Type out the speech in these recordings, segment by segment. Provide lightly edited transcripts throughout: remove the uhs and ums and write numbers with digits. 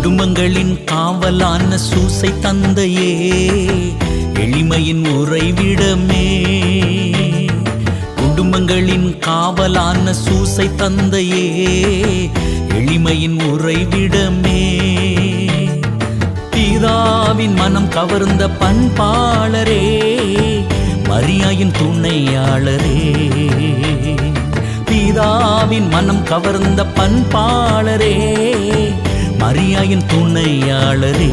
குடும்பங்களின் காவலான சூசை தந்தையே, எளிமையின் உறைவிடமே. குடும்பங்களின் காவலான சூசை தந்தையே, எளிமையின் உறைவிடமே. பிதாவின் மனம் கவர்ந்த பண்பாளரே, மரியாயின் துணையாளரே. பிதாவின் மனம் கவர்ந்த பண்பாளரே, மரியாயின் துணையாளரே.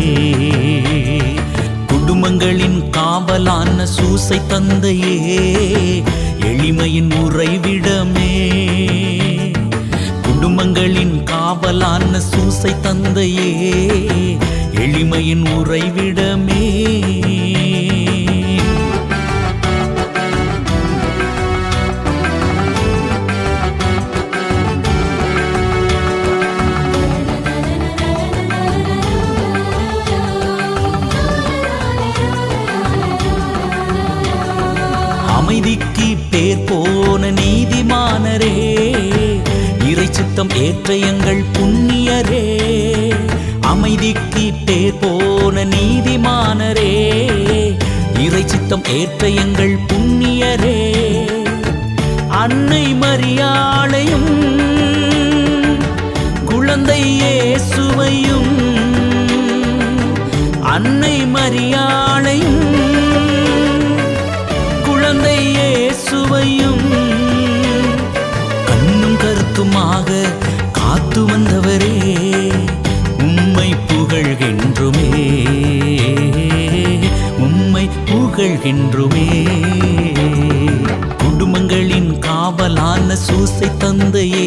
குடும்பங்களின் காவலான சூசை தந்தையே, எளிமையின் உறைவிடமே. குடும்பங்களின் காவலான சூசை தந்தையே, எளிமையின் உறைவிடமே. அமைதிக்கு பேர் போன நீதிமானரே, இறை சித்தம் ஏற்ற எங்கள் புண்ணியரே. அமைதிக்கு பேர் போன நீதிமானரே, இறை சித்தம் ஏற்ற எங்கள் புண்ணியரே. அன்னை மரியாளையும் குழந்தை இயேசுவையும், அன்னை மரியாளையும் குழந்தை இயேசுவையும் கண்ணும் கருத்துமாக காத்து வந்தவரே, உம்மை புகழ்கின்றோமே, உம்மை புகழ்கின்றோமே. குடும்பங்களின் காவலான சூசை தந்தையே,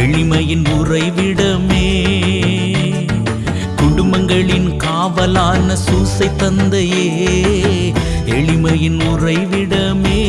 எளிமையின் உறைவிடமே. குடும்பங்களின் காவலான சூசை தந்தையே, எளிமையின் உறைவிடமே.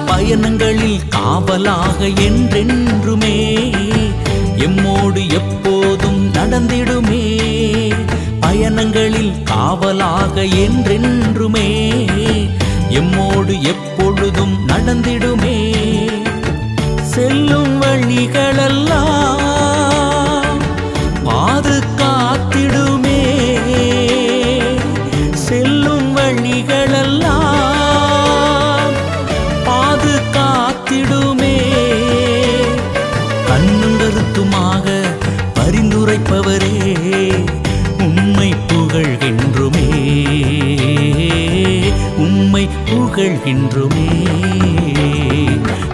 பயணங்களில் காவலாக என்றென்றுமே, எம்மோடு எப்போதும் நடந்திடுமே. பயணங்களில் காவலாக என்றென்றுமே, எம்மோடு எப்பொழுதும் நடந்திடுமே. செல்லும் வழிகளெல்லாம் பாதுகாத்திடுமே, செல்லும் வழிகளெல்லாம் காத்திடுமே. கண்ணும் கருத்துமாக பரிந்துரைப்பவரே, உம்மை புகழ்கின்றோமே, உம்மை புகழ்கின்றோமே.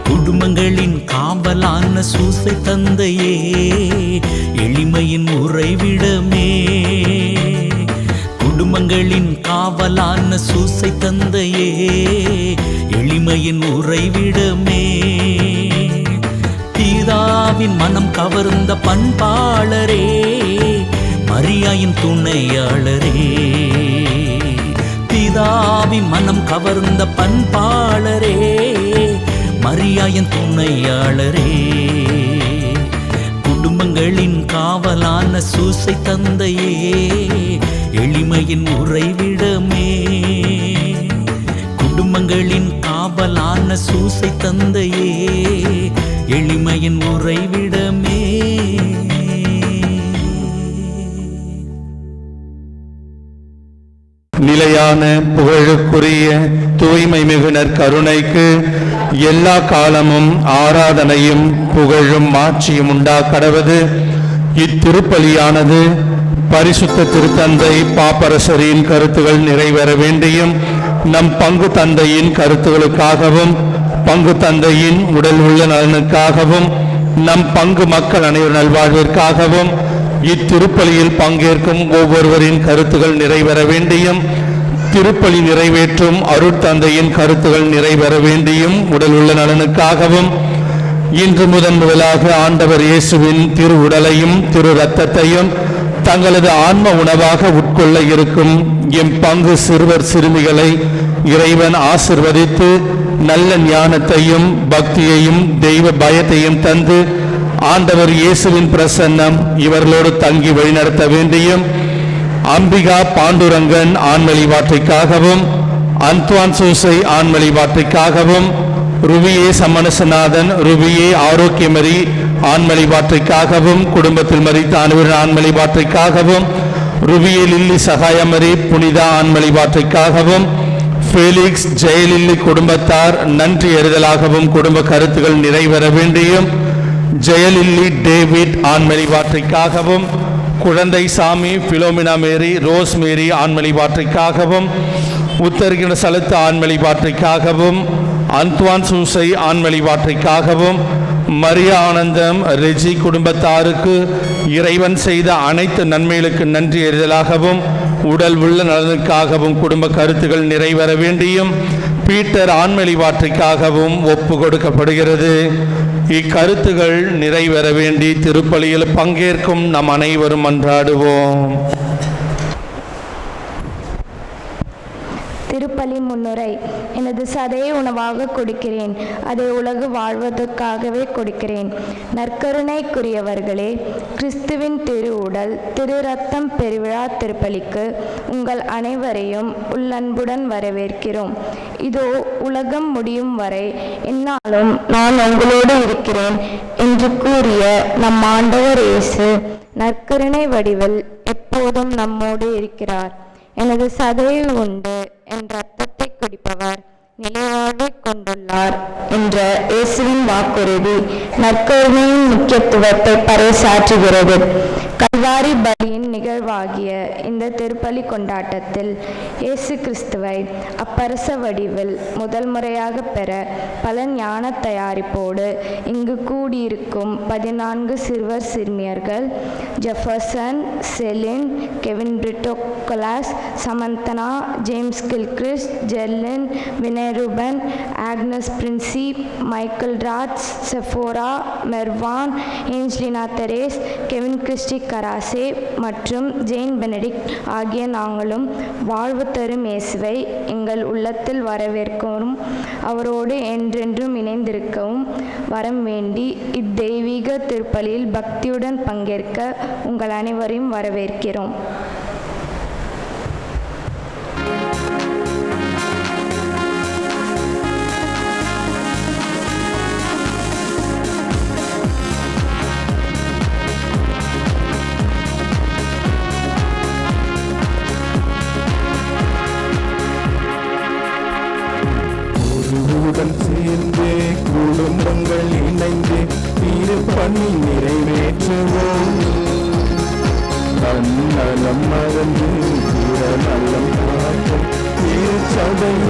குடும்பங்களின் காவலான சூசை தந்தையே, எளிமையின் உறைவிடமே. குடும்பங்களின் காவலான சூசை தந்தையே, எளிமையின் உறைவிடமே. பிதாவின் மனம் கவர்ந்த பண்பாளரே, மரியாயின் துணையாளரே. பிதாவின் மனம் கவர்ந்த பண்பாளரே, மரியாயின் துணையாளரே. குடும்பங்களின் காவலான சூசை தந்தையே, எளிமையின் உறைவிடமே. குடும்பங்களின் காவலான சூசை தந்தையே, எளிமையின் உறைவிடமே. நிலையான புகழுக்குரிய தூய்மை மிகுனர் கருணைக்கு எல்லா காலமும் ஆராதனையும் புகழும் மாட்சியும் உண்டாக்கடவது. இத்திருப்பலியானது பரிசுத்த திருத்தந்தை பாப்பரசரின் கருத்துகள் நிறைவேற வேண்டியும், நம் பங்கு தந்தையின் கருத்துகளுக்காகவும், பங்கு தந்தையின் உடல் உள்ள நலனுக்காகவும், நம் பங்கு மக்கள் அனைவர் நல்வாழ்விற்காகவும், இத்திருப்பலியில் பங்கேற்கும் ஒவ்வொருவரின் கருத்துகள் நிறைவேற வேண்டியும், திருப்பலி நிறைவேற்றும் அருட்தந்தையின் கருத்துகள் நிறைவேற வேண்டியும், உடல் உள்ள நலனுக்காகவும் இன்று முதலாக ஆண்டவர் இயேசுவின் திரு உடலையும் திரு இரத்தத்தையும் தங்களது ஆன்ம உணவாக உட்கொள்ள இருக்கும் எம் பங்கு சிறுவர் சிறுமிகளை இறைவன் ஆசிர்வதித்து நல்ல ஞானத்தையும் பக்தியையும் தெய்வ பயத்தையும் தந்து ஆண்டவர் இயேசுவின் பிரசன்னம் இவர்களோடு தங்கி வழிநடத்த வேண்டியும், அம்பிகா பாண்டுரங்கன் ஆண்மொழி வார்த்தைக்காகவும், அந்த்வான் சூசை ஆண்மொழி வார்த்தைக்காகவும், ருவியே சமணசநாதன், ருவியே ஆரோக்கியமரி ஆண்மொழி வார்த்தைக்காகவும், குடும்பத்தில் மரித்த அனைவரின் ஆண்மொழி வார்த்தைக்காகவும், ருவியே லில்லி சகாயமரி புனித ஆண்மொழி வார்த்தைக்காகவும், ஃபேலிக்ஸ் ஜெயலில்லி குடும்பத்தார் நன்றி எறிதலாகவும் குடும்ப கருத்துகள் நிறைவேற வேண்டியும், ஜெயலில்லி டேவிட் ஆண்மொழி வார்த்தைக்காகவும், குழந்தை சாமி பிலோமினா மேரி ரோஸ் மேரி ஆண்மொழி வார்த்தைக்காகவும், உத்தரகிண சலத்து ஆண்மொழி வார்த்தைக்காகவும், அந்த்வான் சூசை ஆண்மொழி வார்த்தைக்காகவும், மரியா ஆனந்தம் ரெஜி குடும்பத்தாருக்கு இறைவன் செய்த அனைத்து நன்மைகளுக்கு நன்றி எறிதலாகவும் உடல் உள்ள நலனுக்காகவும் குடும்ப கருத்துகள் நிறைவேற வேண்டியும், பீட்டர் ஆண்மொழி வார்த்தைக்காகவும் ஒப்பு கொடுக்கப்படுகிறது. இக்கருத்துகள் நிறைவேற வேண்டி திருப்பலியில் பங்கேற்கும் நம் அனைவரும் மன்றாடுவோம். திருப்பலி முன்னுரை. எனது சதையை உணவாக கொடுக்கிறேன், அதை உலகு வாழ்வதற்காகவே கொடுக்கிறேன். நற்கருணைக்குரியவர்களே, கிறிஸ்துவின் திரு உடல் திரு ரத்தம் பெருவிழா திருப்பலிக்கு உங்கள் அனைவரையும் உள்ளன்புடன் வரவேற்கிறோம். இதோ உலகம் முடியும் வரை என்னாலும் நான் உங்களோடு இருக்கிறேன் என்று கூறிய நம் ஆண்டவர் இயேசு நற்கருணை வடிவில் எப்போதும் நம்மோடு இருக்கிறார். எனது சதையை உண்டு என் இரத்தத்தை குடிப்பவர் நிலைவாழ்வை கொண்டுள்ளார் என்ற இயேசுவின் வாக்குறுதி நற்கருணையின் முக்கியத்துவத்தை பறைசாற்றுகிறது. கல்வாரி பலியின் நிகழ்வாகிய இந்த திருப்பலி கொண்டாட்டத்தில் இயேசு கிறிஸ்துவை அப்பரச வடிவில் முதல் முறையாக பெற பல ஞான தயாரிப்போடு இங்கு கூடியிருக்கும் 14 சிறுவர் சிறுமியர்கள் ஜெஃபர்சன், செலின், கெவின் பிரிட்டோகலாஸ், சமந்தனா, ஜேம்ஸ் கில்கிறிஸ்ட், ஜெர்லின், வினயரூபன், ஆக்னஸ் பிரின்சி, மைக்கேல் ராட்ஸ், Sephora, Mervan, Angelina Therese, Kevin Christy கராசே மற்றும் ஜெயின் பெனடிக்ட் ஆகிய நாங்களும் வாழ்வு தரும் இயேசுவை எங்கள் உள்ளத்தில் வரவேற்கவும் அவரோடு என்றென்றும் இணைந்திருக்கவும் வரம் வேண்டி இத்தெய்வீக திருப்பலியில் பக்தியுடன் பங்கேற்க உங்கள் அனைவரையும் வரவேற்கிறோம். சேர்ந்தே குடும்பங்கள் இணைந்து திருப்பணி நிறைவேற்றுவோம். தன்னலம் மறந்து பிற நலம் காக்கும் திருச்சபையாகிடுவோம்.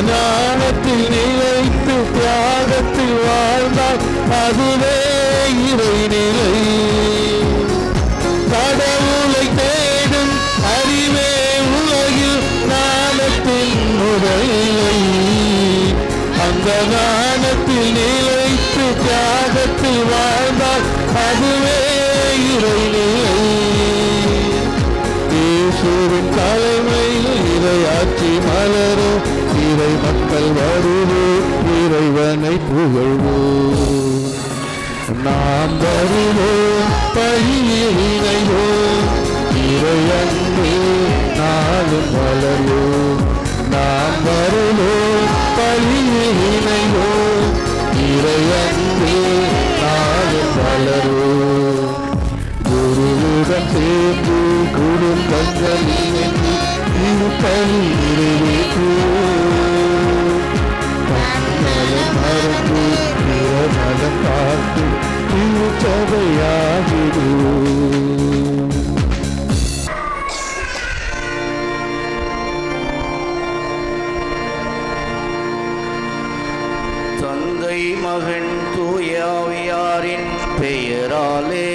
ஞானத்தில் நிலைத்து தியாகத்தில் வாழ்ந்தால் அதுவே இறைநிலை. கடவுளை தேடும் அறிவே உலகில் ஞானத்தின் முதலிலை. இந்த ஞானத்தில் நிலைத்து தியாகத்தில் வாழ்ந்தால் அதுவே இறைநிலை. இயேசுவின் தலைமையில் இறையாட்சி மலரும், இறை மக்கள் வருவோம், இறைவனை புகழ்வோம். நாம் வருவோம், பழியில் இணைவோம், இறையன்பு நாளும் வளர்வோம். நாம் வருவோம், பழியில் இணைவோம், இறையன்பு நாளும் வளர்வோம். குருவுடன் சேர்ந்து குடும்பங்கள் இணைந்து திருப்பலி நிறைவேற்றுவோம். தன்னலம் மறந்து பிறநலம் பார்த்து திருச்சபையாகிடுவோம். தந்தை மகன் தூய ஆவியாரின் பெயராலே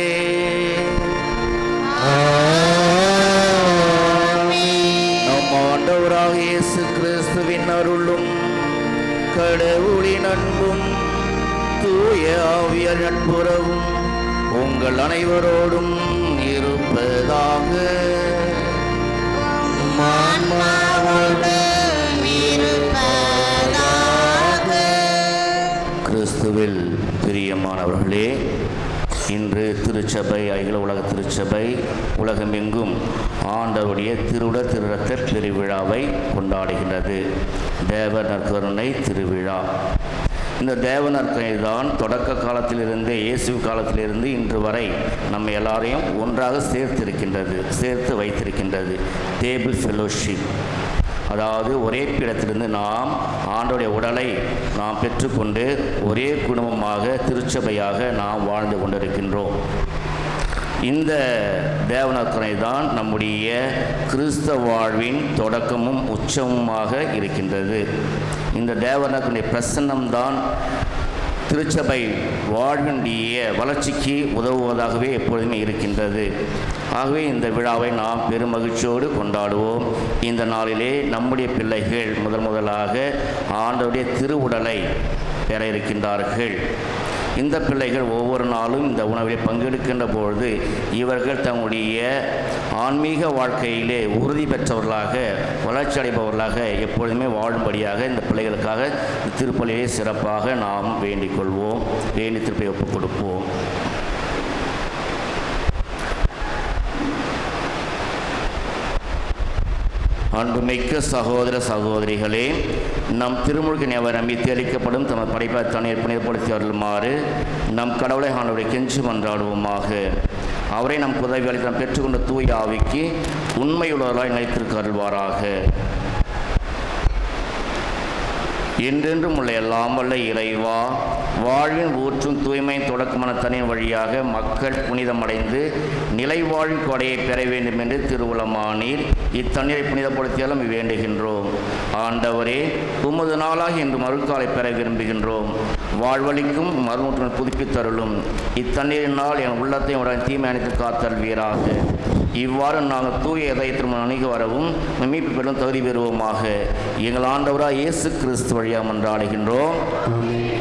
நம் ஆண்டவராக இயேசு கிறிஸ்துவின் அருளும் கடவுளின் அன்பும் தூய ஆவியார் நட்புறவும் உங்கள் அனைவரோடும் இருப்பதாக. கிறிஸ்துவில் பிரியமானவர்களே, இன்று திருச்சபை, அகில உலக திருச்சபை உலகமெங்கும் ஆண்டவருடைய திருவுடல் திருரத்த பெருவிழாவை கொண்டாடுகின்றது. தேவ நற்கருணை திருவிழா. இந்த தேவ நற்கருணை தான் தொடக்க காலத்திலிருந்து, இயேசு காலத்திலிருந்து இன்று வரை நம்ம எல்லாரையும் ஒன்றாக சேர்த்து வைத்திருக்கின்றது. டேபிள் ஃபெலோஷிப், அதாவது ஒரே பீடத்திலிருந்து நாம் ஆண்டவருடைய உடலை நாம் பெற்றுக்கொண்டு ஒரே குடும்பமாக திருச்சபையாக நாம் வாழ்ந்து கொண்டிருக்கின்றோம். இந்த தேவநற்கருணை தான் நம்முடைய கிறிஸ்தவ வாழ்வின் தொடக்கமும் உச்சமுமாக இருக்கின்றது. இந்த தேவநற்கருணை பிரசன்னம்தான் திருச்சபை வாழ்வினுடைய வளர்ச்சிக்கு உதவுவதாகவே எப்பொழுதுமே இருக்கின்றது. ஆகவே இந்த விழாவை நாம் பெரும் மகிழ்ச்சியோடு கொண்டாடுவோம். இந்த நாளிலே நம்முடைய பிள்ளைகள் முதலாக ஆண்டவருடைய திருவுடலை பெற இருக்கின்றார்கள். இந்த பிள்ளைகள் ஒவ்வொரு நாளும் இந்த உணவில் பங்கெடுக்கின்ற பொழுது இவர்கள் தங்களுடைய ஆன்மீக வாழ்க்கையிலே உறுதி பெற்றவர்களாக, வளர்ச்சி அடைபவர்களாக எப்பொழுதுமே வாழும்படியாக இந்த பிள்ளைகளுக்காக திருப்பலியை சிறப்பாக நாம் வேண்டிக் கொள்வோம், வேண்டி திருப்பி ஒப்புக் கொடுப்போம். அன்புமிக்க சகோதர சகோதரிகளே, நம் திருமுழுக்கு அவர் நம்பி அளிக்கப்படும் தமது படைப்பை தண்ணீர் புனிதப்படுத்தி அருளுமாறு நம் கடவுளை ஆண்டவரை கெஞ்சி மன்றாடுவோமாக. அவரை நம் உதவி அளித்து நாம் பெற்றுக்கொண்ட தூய ஆவிக்கு உண்மையுள்ளவர்களாய் நிலைத்திருக்க அருள்வாராக. என்றென்றும் உள்ள எல்லாம் வல்ல இறைவா, வாழ்வின் ஊற்றும் தூய்மை தொடக்கமான தண்ணீர் வழியாக மக்கள் புனிதமடைந்து நிலைவாழ்வின் கொடையை பெற வேண்டும் என்று திருவுளமானீர். இத்தண்ணீரை புனிதப்படுத்தியாலும் வேண்டுகின்றோம். ஆண்டவரே, உமது நாளாக இன்று மறுக்காலை பெற விரும்புகின்றோம். வாழ்வழிக்கும் மறுநூற்று புதுப்பித்தருளும். இத்தண்ணீரினால் என் உள்ளத்தை உடன் தீமை அணித்து காத்தல்வீராக. இவ்வாறு நாங்கள் தூய இதயத்திற்கு அணுகி வரவும் மீட்பு பெறும் தகுதி பெறுவோமாக. எங்கள் ஆண்டவராக இயேசு கிறிஸ்து வழியாக மன்றாடுகின்றோம்.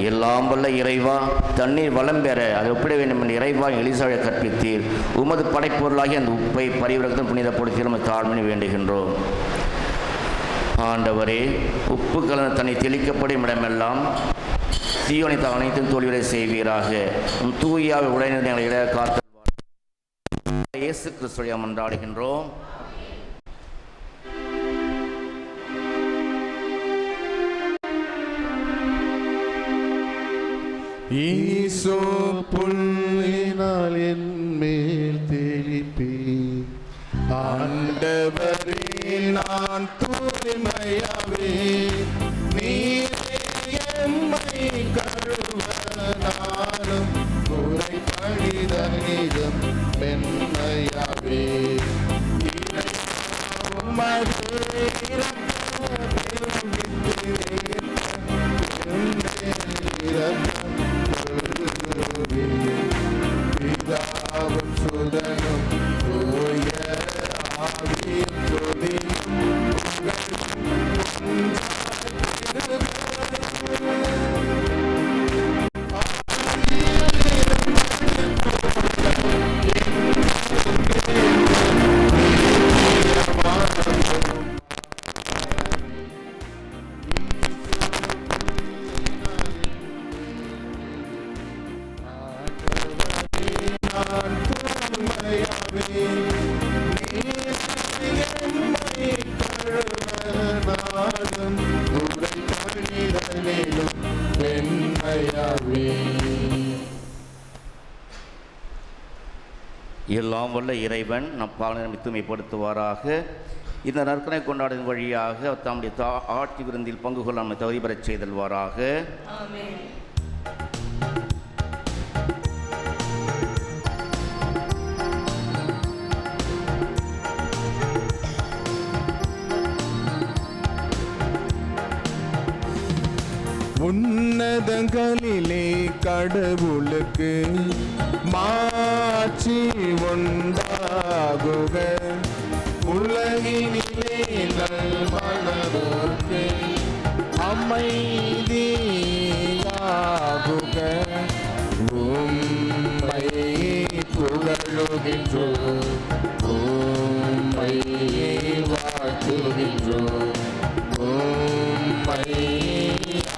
எல்லாம் வல்ல இறைவா, தண்ணீர் வளம் பெற அதை ஒப்பிட வேண்டும் என்று இறைவா எலிசாவை கற்பித்தீர். உமது படைப்பொருளாகி அந்த உப்பை பரிவிரக்கத்துடன் புனிதப்படுத்தி நம்ம தாழ்மையை வேண்டுகின்றோம். ஆண்டவரே, உப்பு கலந்த தண்ணி தெளிக்கப்படும் இடமெல்லாம் தீயோனை அனைத்தும் தோல்வியை செய்வீராக. தூயாவை உடையினர் எங்களை இட காத்த இயேசு கிறிஸ்துவை மன்றாடுகின்றோம். ஈசோ புல்லினால் என் மேல் தெளிப்பே, ஆண்டவரே நான் தூய்மையாவே, நீரே எம்மை கழுவ நானும் குறை பணிதனிதம் மென்மையாவே. பிதாவும் சுதனும் தூய ஆவியும் துதியும் எல்லாம் வல்ல இறைவன் நம் பாவனை தூய்மைப்படுத்துவாராக. இந்த நற்கனை கொண்டாடுவதன் வழியாக தம்முடைய ஆட்சி விருந்தில் பங்கு கொள்ள நம்மை தகுதி பெறச் செய்தல்வாராக. ஆமென். உன்னதங்களிலே கடவுளுக்கு மாட்சி உண்டாகுக. உலகினிலே நல்மனதோர்க்கு அமைதியாகுக. உம்மை புகழுகின்றோம், உம்மை வாழ்த்துகின்றோம், உம்மை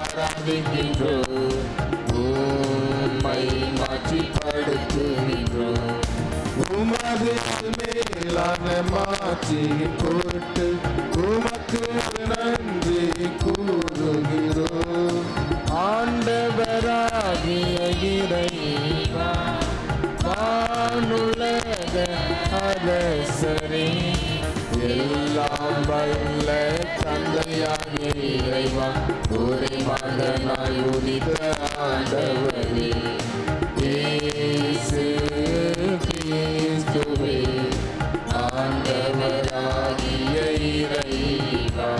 ஆராதிக்கின்றோம், உம்மை மாட்சிப்படுத்துகின்றோம். உமது மேலான மாட்சியின் பொருட்டு உமக்கு நன்றி கூறுகிறோம். ஆண்டவராகிய இறைவா, வானுலக அரசரே, எல்லாம் வல்ல தந்தையாகிய இறைவா, ஒரே மகனாய் உதித்த ஆண்டவரே, இயேசு கிறிஸ்துவே, ஆண்டவராகிய இறைவா,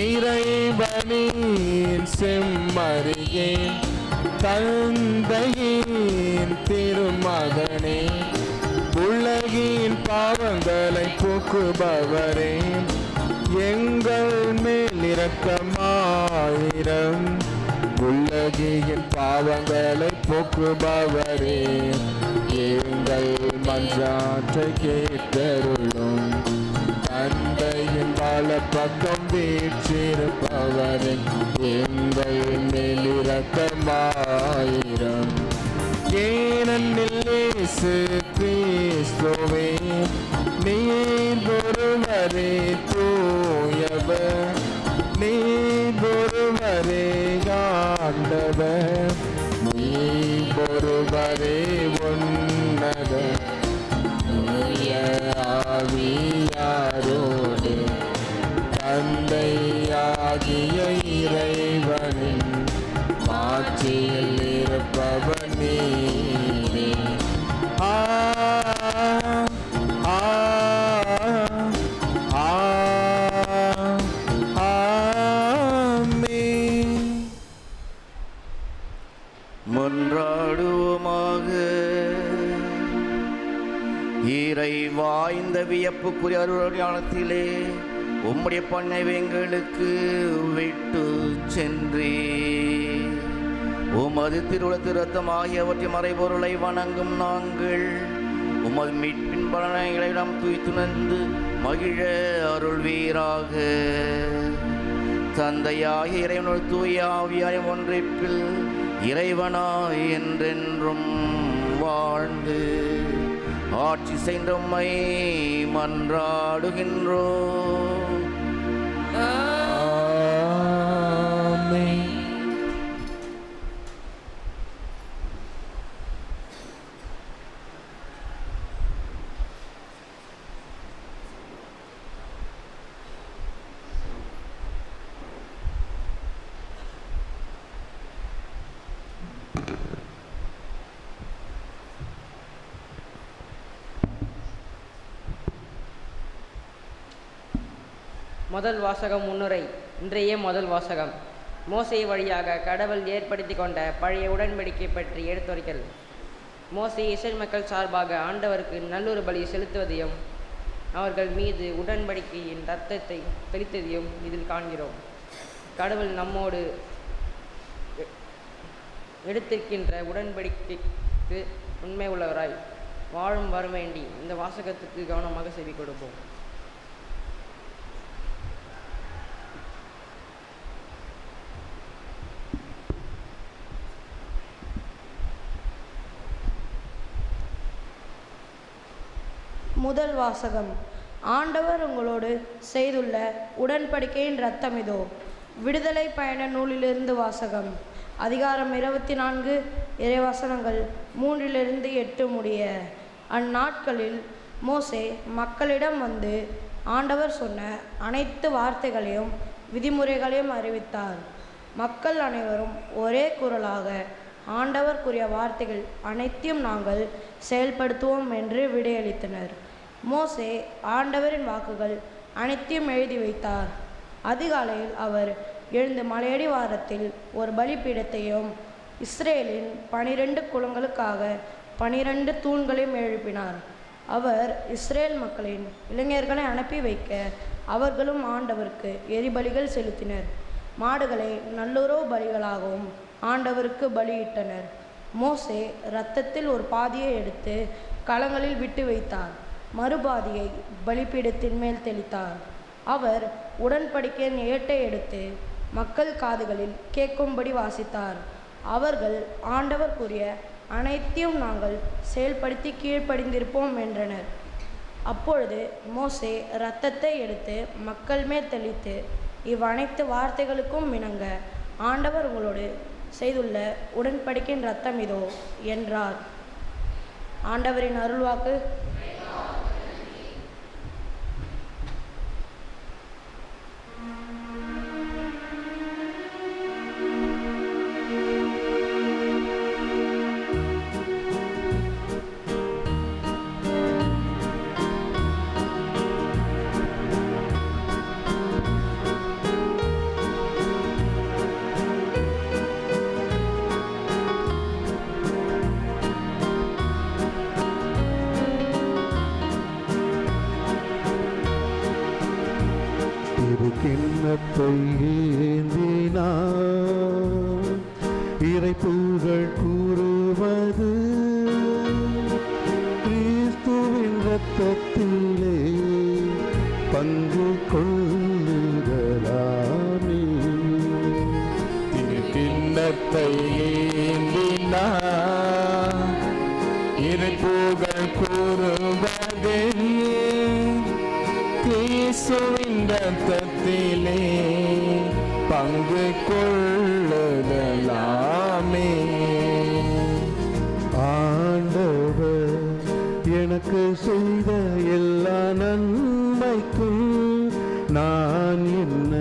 இறைவனின் செம்மறியே, தந்தையின் திருமகனே, உலகின் பாவங்களை போக்குபவரே, எங்கள் மேல் இரக்கமாயிரம். உலகின் பாவங்களை போக்குபவரே, எங்கள் மன்றாட்டை கேட்டருளும். தந்தையின் வலப்பக்கம் வீற்றிருப்பவரே, எங்கள் மேல் இரக்கமாயிரம். ஏனெனில் இயேசு கிறிஸ்துவே, நீர் ஒருவரே தூயவர், நீர் ஒருவரே ஆண்டவர், நீர் ஒருவரே உன்னதர். தூய ஆவியாரோடு தந்தையாகிய இறைவனின் மாட்சியில் இருப்பவர் நீரே. ஆமென். மன்றாடுவோமாக. இறைவா, இந்த வியப்புக்குரிய அருளாளத்திலே உம்முடைய பண்ணை எங்களுக்கு விட்டு சென்றே உமது திருவுளத்து இரத்தம் ஆகியவற்றை மறைபொருளை வணங்கும் நாங்கள் உமது மீட்பின் பலனைகளை நாம் துய்த்துணர்ந்து மகிழ அருள்வீராக. தந்தையாகிய இறைவனோடு தூய ஆவியாய ஒன்றிப்பில் இறைவனாய் என்றென்றும் வாழ்ந்து ஆட்சி செய்த உம்மை மன்றாடுகின்றோம். ஆமென். முதல் வாசகம் முன்னுரை. இன்றைய முதல் வாசகம் மோசே வழியாக கடவுள் ஏற்படுத்தி கொண்ட பழைய உடன்படிக்கை பற்றி எடுத்துரைக்கல். மோசே இஸ்ரேல் மக்கள் சார்பாக ஆண்டவருக்கு நல்லொரு பலி செலுத்துவதையும் அவர்கள் மீது உடன்படிக்கையின் இரத்தத்தை தெளித்ததையும் இதில் காண்கிறோம். கடவுள் நம்மோடு எடுத்திருக்கின்ற உடன்படிக்கைக்கு உண்மை உள்ளவராய் வாழும் வர வேண்டி இந்த வாசகத்துக்கு கவனமாக செவி கொடுப்போம். முதல் வாசகம். ஆண்டவர் உங்களோடு செய்துள்ள உடன்படிக்கையின் இரத்தம் இதோ. விடுதலை பயண நூலிலிருந்து வாசகம். அதிகாரம் 24, இறைவசனங்கள் 3-8 முடிய. அந்நாட்களில் மோசே மக்களிடம் வந்து ஆண்டவர் சொன்ன அனைத்து வார்த்தைகளையும் விதிமுறைகளையும் அறிவித்தார். மக்கள் அனைவரும் ஒரே குரலாக ஆண்டவர் கூறிய வார்த்தைகள் அனைத்தையும் நாங்கள் செயல்படுத்துவோம் என்று விடையளித்தனர். மோசே ஆண்டவரின் வாக்குகள் அனைத்தையும் எழுதி வைத்தார். அதிகாலையில் அவர் எழுந்து மலையடி வாரத்தில் ஒரு பலிபீடத்தையும் இஸ்ரேலின் 12 குலங்களுக்காக 12 தூண்களையும் எழுப்பினார். அவர் இஸ்ரேல் மக்களின் இளைஞர்களை அனுப்பி வைக்க அவர்களும் ஆண்டவருக்கு எரிபலிகள் செலுத்தினர். மாடுகளை நல்லுறவு பலிகளாகவும் ஆண்டவருக்கு பலியிட்டனர். மோசே இரத்தத்தில் ஒரு பாதியை எடுத்து களங்களில் விட்டு வைத்தார். மறுபாதியை பலிபீடத்தின் மேல் தெளித்தார். அவர் உடன்படிக்கையின் ஏட்டை எடுத்து மக்கள் காதுகளில் கேட்கும்படி வாசித்தார். அவர்கள் ஆண்டவர் கூறிய அனைத்தையும் நாங்கள் செயல்படுத்தி கீழ்ப்படிந்திருப்போம் என்றனர். அப்பொழுது மோசே இரத்தத்தை எடுத்து மக்கள் மேல் தெளித்து, இவ்வனைத்து வார்த்தைகளுக்கும் இணங்க ஆண்டவர் உங்களோடு செய்துள்ள உடன்படிக்கையின் இரத்தம் இதோ என்றார். ஆண்டவரின் அருள்வாக்கு. கிண்ணத்தை ஏந்தினார் இறைப்புகழ் கூறுவது கிறிஸ்துவின் இரத்தத்திலே பங்கு கொள்ளுதலாமே. கிண்ணத்தை ஏந்தினார் இறைப்புகழ் கூறுவது கிறிஸ்துவின் இரத்தத்திலே பங்கு கொள்ளுதலாமே. ஆண்டவர் எனக்கு செய்த எல்லா நன்மைக்கும் நான் என்ன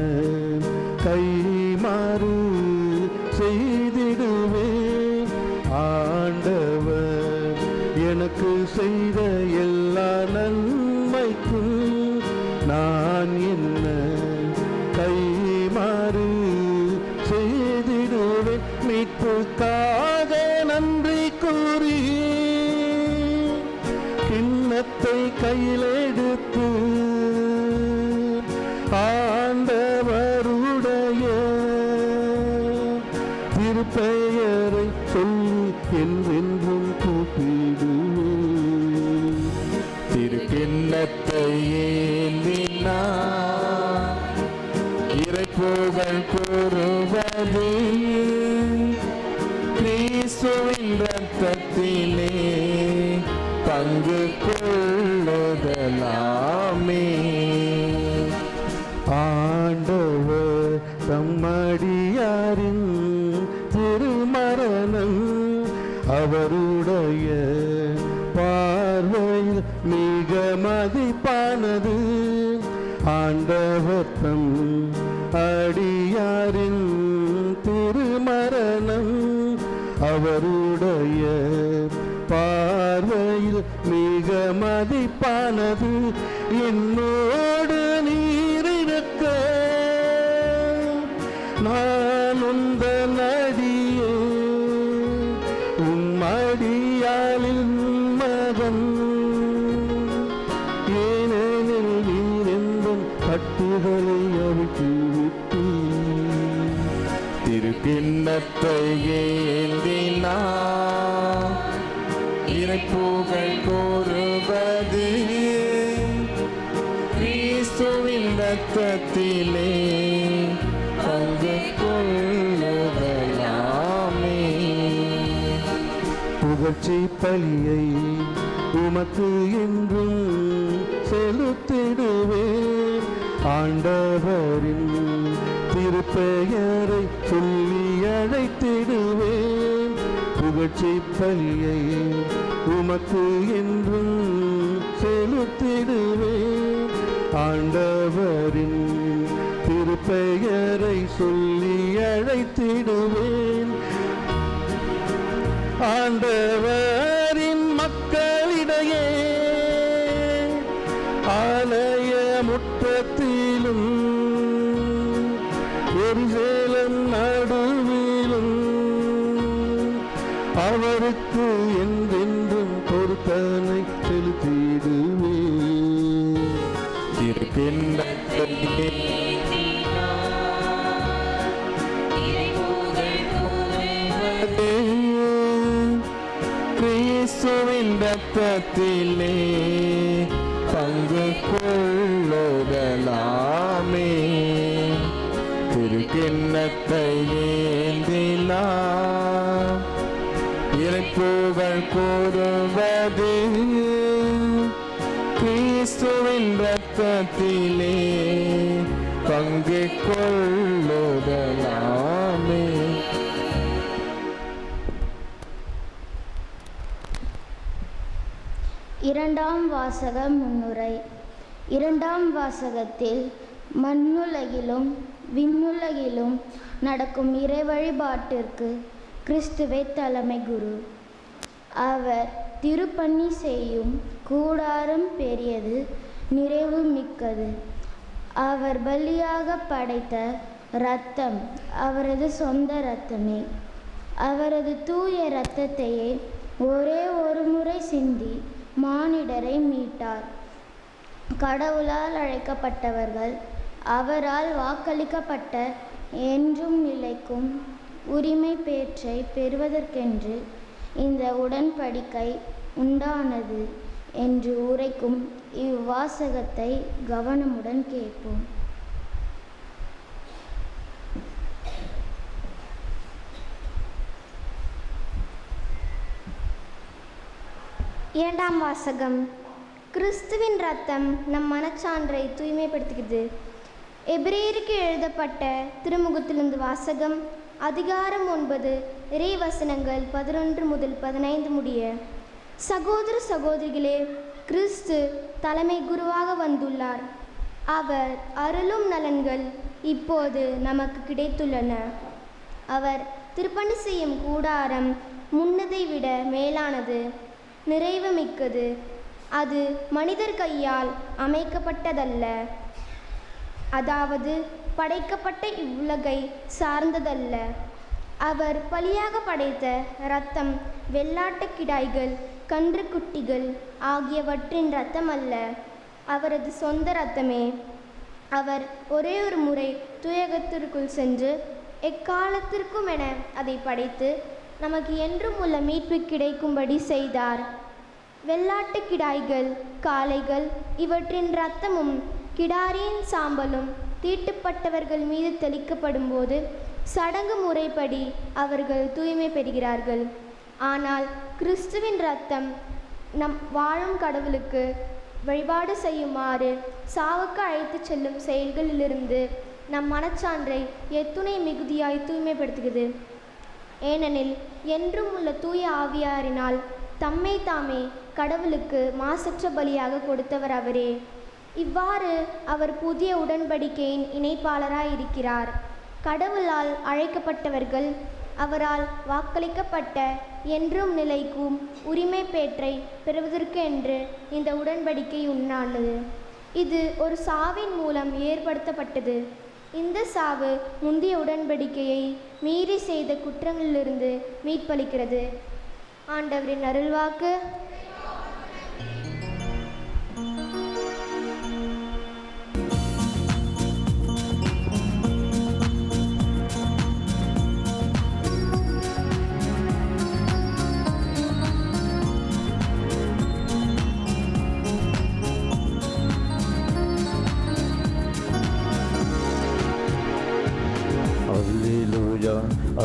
கைமாறு செய்திடுவேன். ஆண்டவர் எனக்கு செய்த எல்லா நன்மைக்கும் நான் என்ன கைமாறு செய்திடுவேன். மீட்புக்காக நன்றி கூறி கிண்ணத்தை கையிலெடுத்து ஆண்டவருடைய திருப்பெயரை சொல்லி என்றென்றும் கூப்பிடுவேன். திருக்கிண்ணத்தை ஏந்தினார் இறைப்புகழ் கூறுவது கிறிஸ்துவின் இரத்தத்திலே பங்கு கொள்ளுதலாமே. ஆண்டவர் தம்மடியாரின் திருமரணம் அவருடைய பார்வையில் மிக மதிப்பானது. ஆண்டவர் தம் அடியாரின் திருமரணம் அவருடைய பார்வையில் மிக மதிப்பானது. என்னோடு நீரிருக்க நான் உந்தன் அடியே உம்மடியாளின் மகன். ஏனெனில் நீரெந்தன் கட்டுகளை அவிழ்த்துவிட்டு திருக்கிண்ணத்தை ஏந்தினார் இறைப்புகழ் கூறுவது கிறிஸ்துவின் இரத்தத்திலே பங்கு கொள்ளுதலாமே. புகழ்ச்சி பலியை உமக்கு என்றும் செலுத்திடுவேன். ஆண்டவரின் திருப்பெயரை சொல்லி அழைத்திடுவேன். புகழ்ச்சி பலியை உமக்கு என்றும் செலுத்திடுவேன். ஆண்டவரின் திருப்பெயரை சொல்லி அழைத்திடுவேன். ஆண்டவரின் மக்களிடையே ஆலய முற்றத்திலும் எருசலேம் நடுவிலும் அவருக்கு என்றென்றும் பொருத்தனை செலுத்திடுவேன். திருக்கிண்ணத்தையே கிறிஸ்துவின் ரத்தத்திலே பங்கு கொள்ளுதலாமே. திருக்கிண்ணத்தை ஏந்திலாம் இறைப்புகழ் கூறுவது கிறிஸ்துவின் ரத்தத்திலே பங்கு கொள்ளுதலாமே. இரண்டாம் வாசக முன்னுரை. இரண்டாம் வாசகத்தில் மண்ணுலகிலும் விண்ணுலகிலும் நடக்கும் இறை வழிபாட்டிற்கு கிறிஸ்துவே தலைமை குரு. அவர் திருப்பணி செய்யும் கூடாரம் பெரியது, நிறைவு மிக்கது. அவர் பலியாக படைத்த இரத்தம் அவரது சொந்த இரத்தமே. அவரது தூய இரத்தத்தையே ஒரே ஒரு முறை சிந்தி மானிடரை மீட்டார். கடவுளால் அழைக்கப்பட்டவர்கள் அவரால் வாக்களிக்கப்பட்ட என்றும் நிலைக்கும் உரிமை பேற்றை பெறுவதற்கென்று இந்த உடன்படிக்கை உண்டானது என்று உரைக்கும் இவ்வாசகத்தை கவனமுடன் கேட்போம். இரண்டாம் வாசகம். கிறிஸ்துவின் இரத்தம் நம் மனச்சான்றை தூய்மைப்படுத்துகிறது. எபிரேயருக்கு எழுதப்பட்ட திருமுகத்திலிருந்து வாசகம். அதிகாரம் 9 இறை வசனங்கள் 11 முதல் 15 முடிய. சகோதர சகோதரிகளே, கிறிஸ்து தலைமை குருவாக வந்துள்ளார். அவர் அருளும் நலன்கள் இப்போது நமக்கு கிடைத்துள்ளன. அவர் திருப்பணி செய்யும் கூடாரம் முன்னதை விட மேலானது, நிறைவு மிக்கது. அது மனிதர் கையால் அமைக்கப்பட்டதல்ல, அதாவது படைக்கப்பட்ட இவ்வுலகை சார்ந்ததல்ல. அவர் பலியாக படைத்த இரத்தம் வெள்ளாட்டு கிடாய்கள், கன்றுக்குட்டிகள் ஆகியவற்றின் இரத்தம் அல்ல, அவரது சொந்த இரத்தமே. அவர் ஒரே ஒரு முறை தூயகத்திற்குள் சென்று எக்காலத்திற்கும் என அதை படைத்து நமக்கு என்றும் உள்ள மீட்பு கிடைக்கும்படி செய்தார். வெள்ளாட்டு கிடாய்கள், காளைகள் இவற்றின் இரத்தமும் கிடாரியின் சாம்பலும் தீட்டுப்பட்டவர்கள் மீது தெளிக்கப்படும் போது சடங்கு முறைப்படி அவர்கள் தூய்மை பெறுகிறார்கள். ஆனால் கிறிஸ்துவின் இரத்தம் நம் வாழும் கடவுளுக்கு வழிபாடு செய்யுமாறு சாவுக்கு அழைத்து செல்லும் செயல்களிலிருந்து நம் மனச்சான்றை எத்துணை மிகுதியாய் தூய்மைப்படுத்துகிறது. ஏனெனில் என்றும் உள்ள தூய ஆவியாரினால் தம்மை தாமே கடவுளுக்கு மாசற்ற பலியாக கொடுத்தவர் அவரே. இவ்வாறு அவர் புதிய உடன்படிக்கையின் இணைப்பாளராய் இருக்கிறார். கடவுளால் அழைக்கப்பட்டவர்கள் அவரால் வாக்களிக்கப்பட்ட என்றும் நிலைக்கும் உரிமை பேற்றை பெறுவதற்கு என்று இந்த உடன்படிக்கை உண்டானது. இது ஒரு சாவின் மூலம் ஏற்படுத்தப்பட்டது. இந்த சாவு முந்தைய உடன்படிக்கையை மீறி செய்த குற்றங்களிலிருந்து மீட்பளிக்கிறது. ஆண்டவரின் அருள்வாக்கு.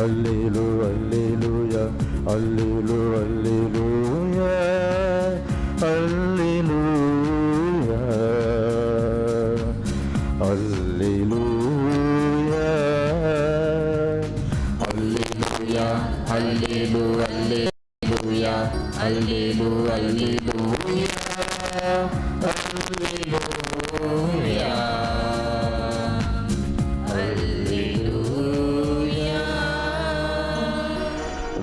Alleluia, alleluia, alleluia, alleluia, alleluia, alleluia, alleluia, alleluia. அல்லேலூயா அல்லேலூயா.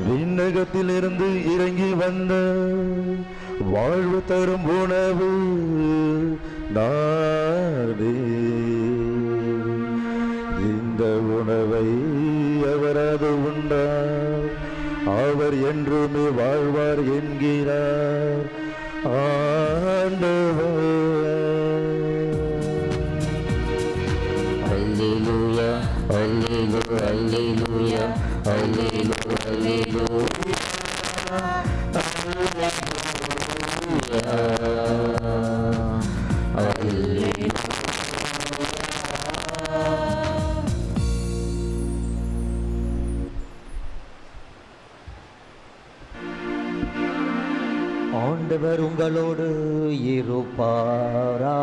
விண்ணகத்திலிருந்து இறங்கி வந்த வாழ்வு தரும் உணவு நானே. இந்த உணவை அவரது உண்டார், அவர் என்றுமே வாழ்வார் என்கிறார் ஆண்டவர். அல்லேலூயா அல்லேலூயா அல்லேலூயா அல்லேலூயா அல்லேலூயா. ஆண்டவர் உங்களோடு இருப்பாராக.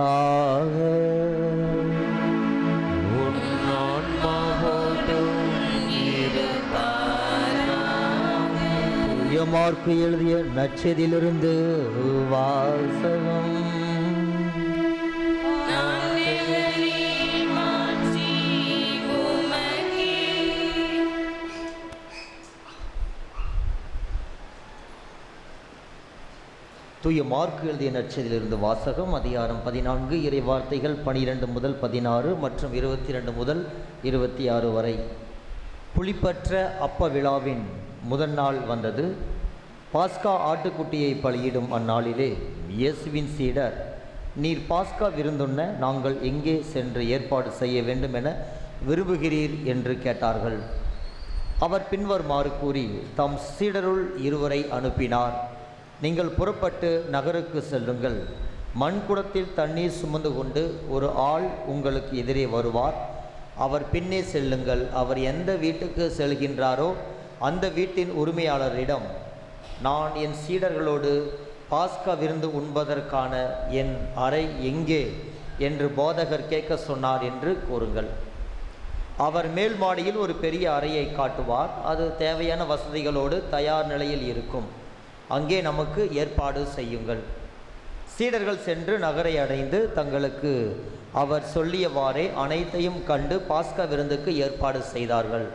உன் ஆன்மாவோடும் இருப்பாராக. தூய மார்க்கு எழுதிய நற்செய்தியிலிருந்து வாசகம். தூய மார்க்கு எழுதிய நற்செய்தியிலிருந்து வாசகம். அதிகாரம் 14, இறை வார்த்தைகள் 12 முதல் 16 மற்றும் 22 முதல் 26 வரை. புளிப்பற்ற அப்ப விழாவின் முதல் நாள் வந்தது. பாஸ்கா ஆட்டுக்குட்டியை பலியிடும் அந்நாளிலே இயேசுவின் சீடர், நீர் பாஸ்கா விருந்துண்ண நாங்கள் எங்கே சென்று ஏற்பாடு செய்ய வேண்டும் என விரும்புகிறீர் என்று கேட்டார்கள். அவர் பின்வருமாறு கூறி தம் சீடருள் இருவரை அனுப்பினார். நீங்கள் புறப்பட்டு நகருக்கு செல்லுங்கள். மண்குடத்தில் தண்ணீர் சுமந்து கொண்டு ஒரு ஆள் உங்களுக்கு எதிரே வருவார். அவர் பின்னே செல்லுங்கள். அவர் எந்த வீட்டுக்கு செல்கின்றாரோ அந்த வீட்டின் உரிமையாளரிடம், நான் என் சீடர்களோடு பாஸ்கா விருந்து உண்பதற்கான என் அறை எங்கே என்று போதகர் கேட்க சொன்னார் என்று கூறுங்கள். அவர் மேல் மாடியில் ஒரு பெரிய அறையை காட்டுவார். அது தேவையான வசதிகளோடு தயார் நிலையில் இருக்கும். அங்கே நமக்கு ஏற்பாடு செய்யுங்கள். சீடர்கள் சென்று நகரை அடைந்து தங்களுக்கு அவர் சொல்லியவாறே அனைத்தையும் கண்டு பாஸ்கா விருந்துக்கு ஏற்பாடு செய்தார்கள்.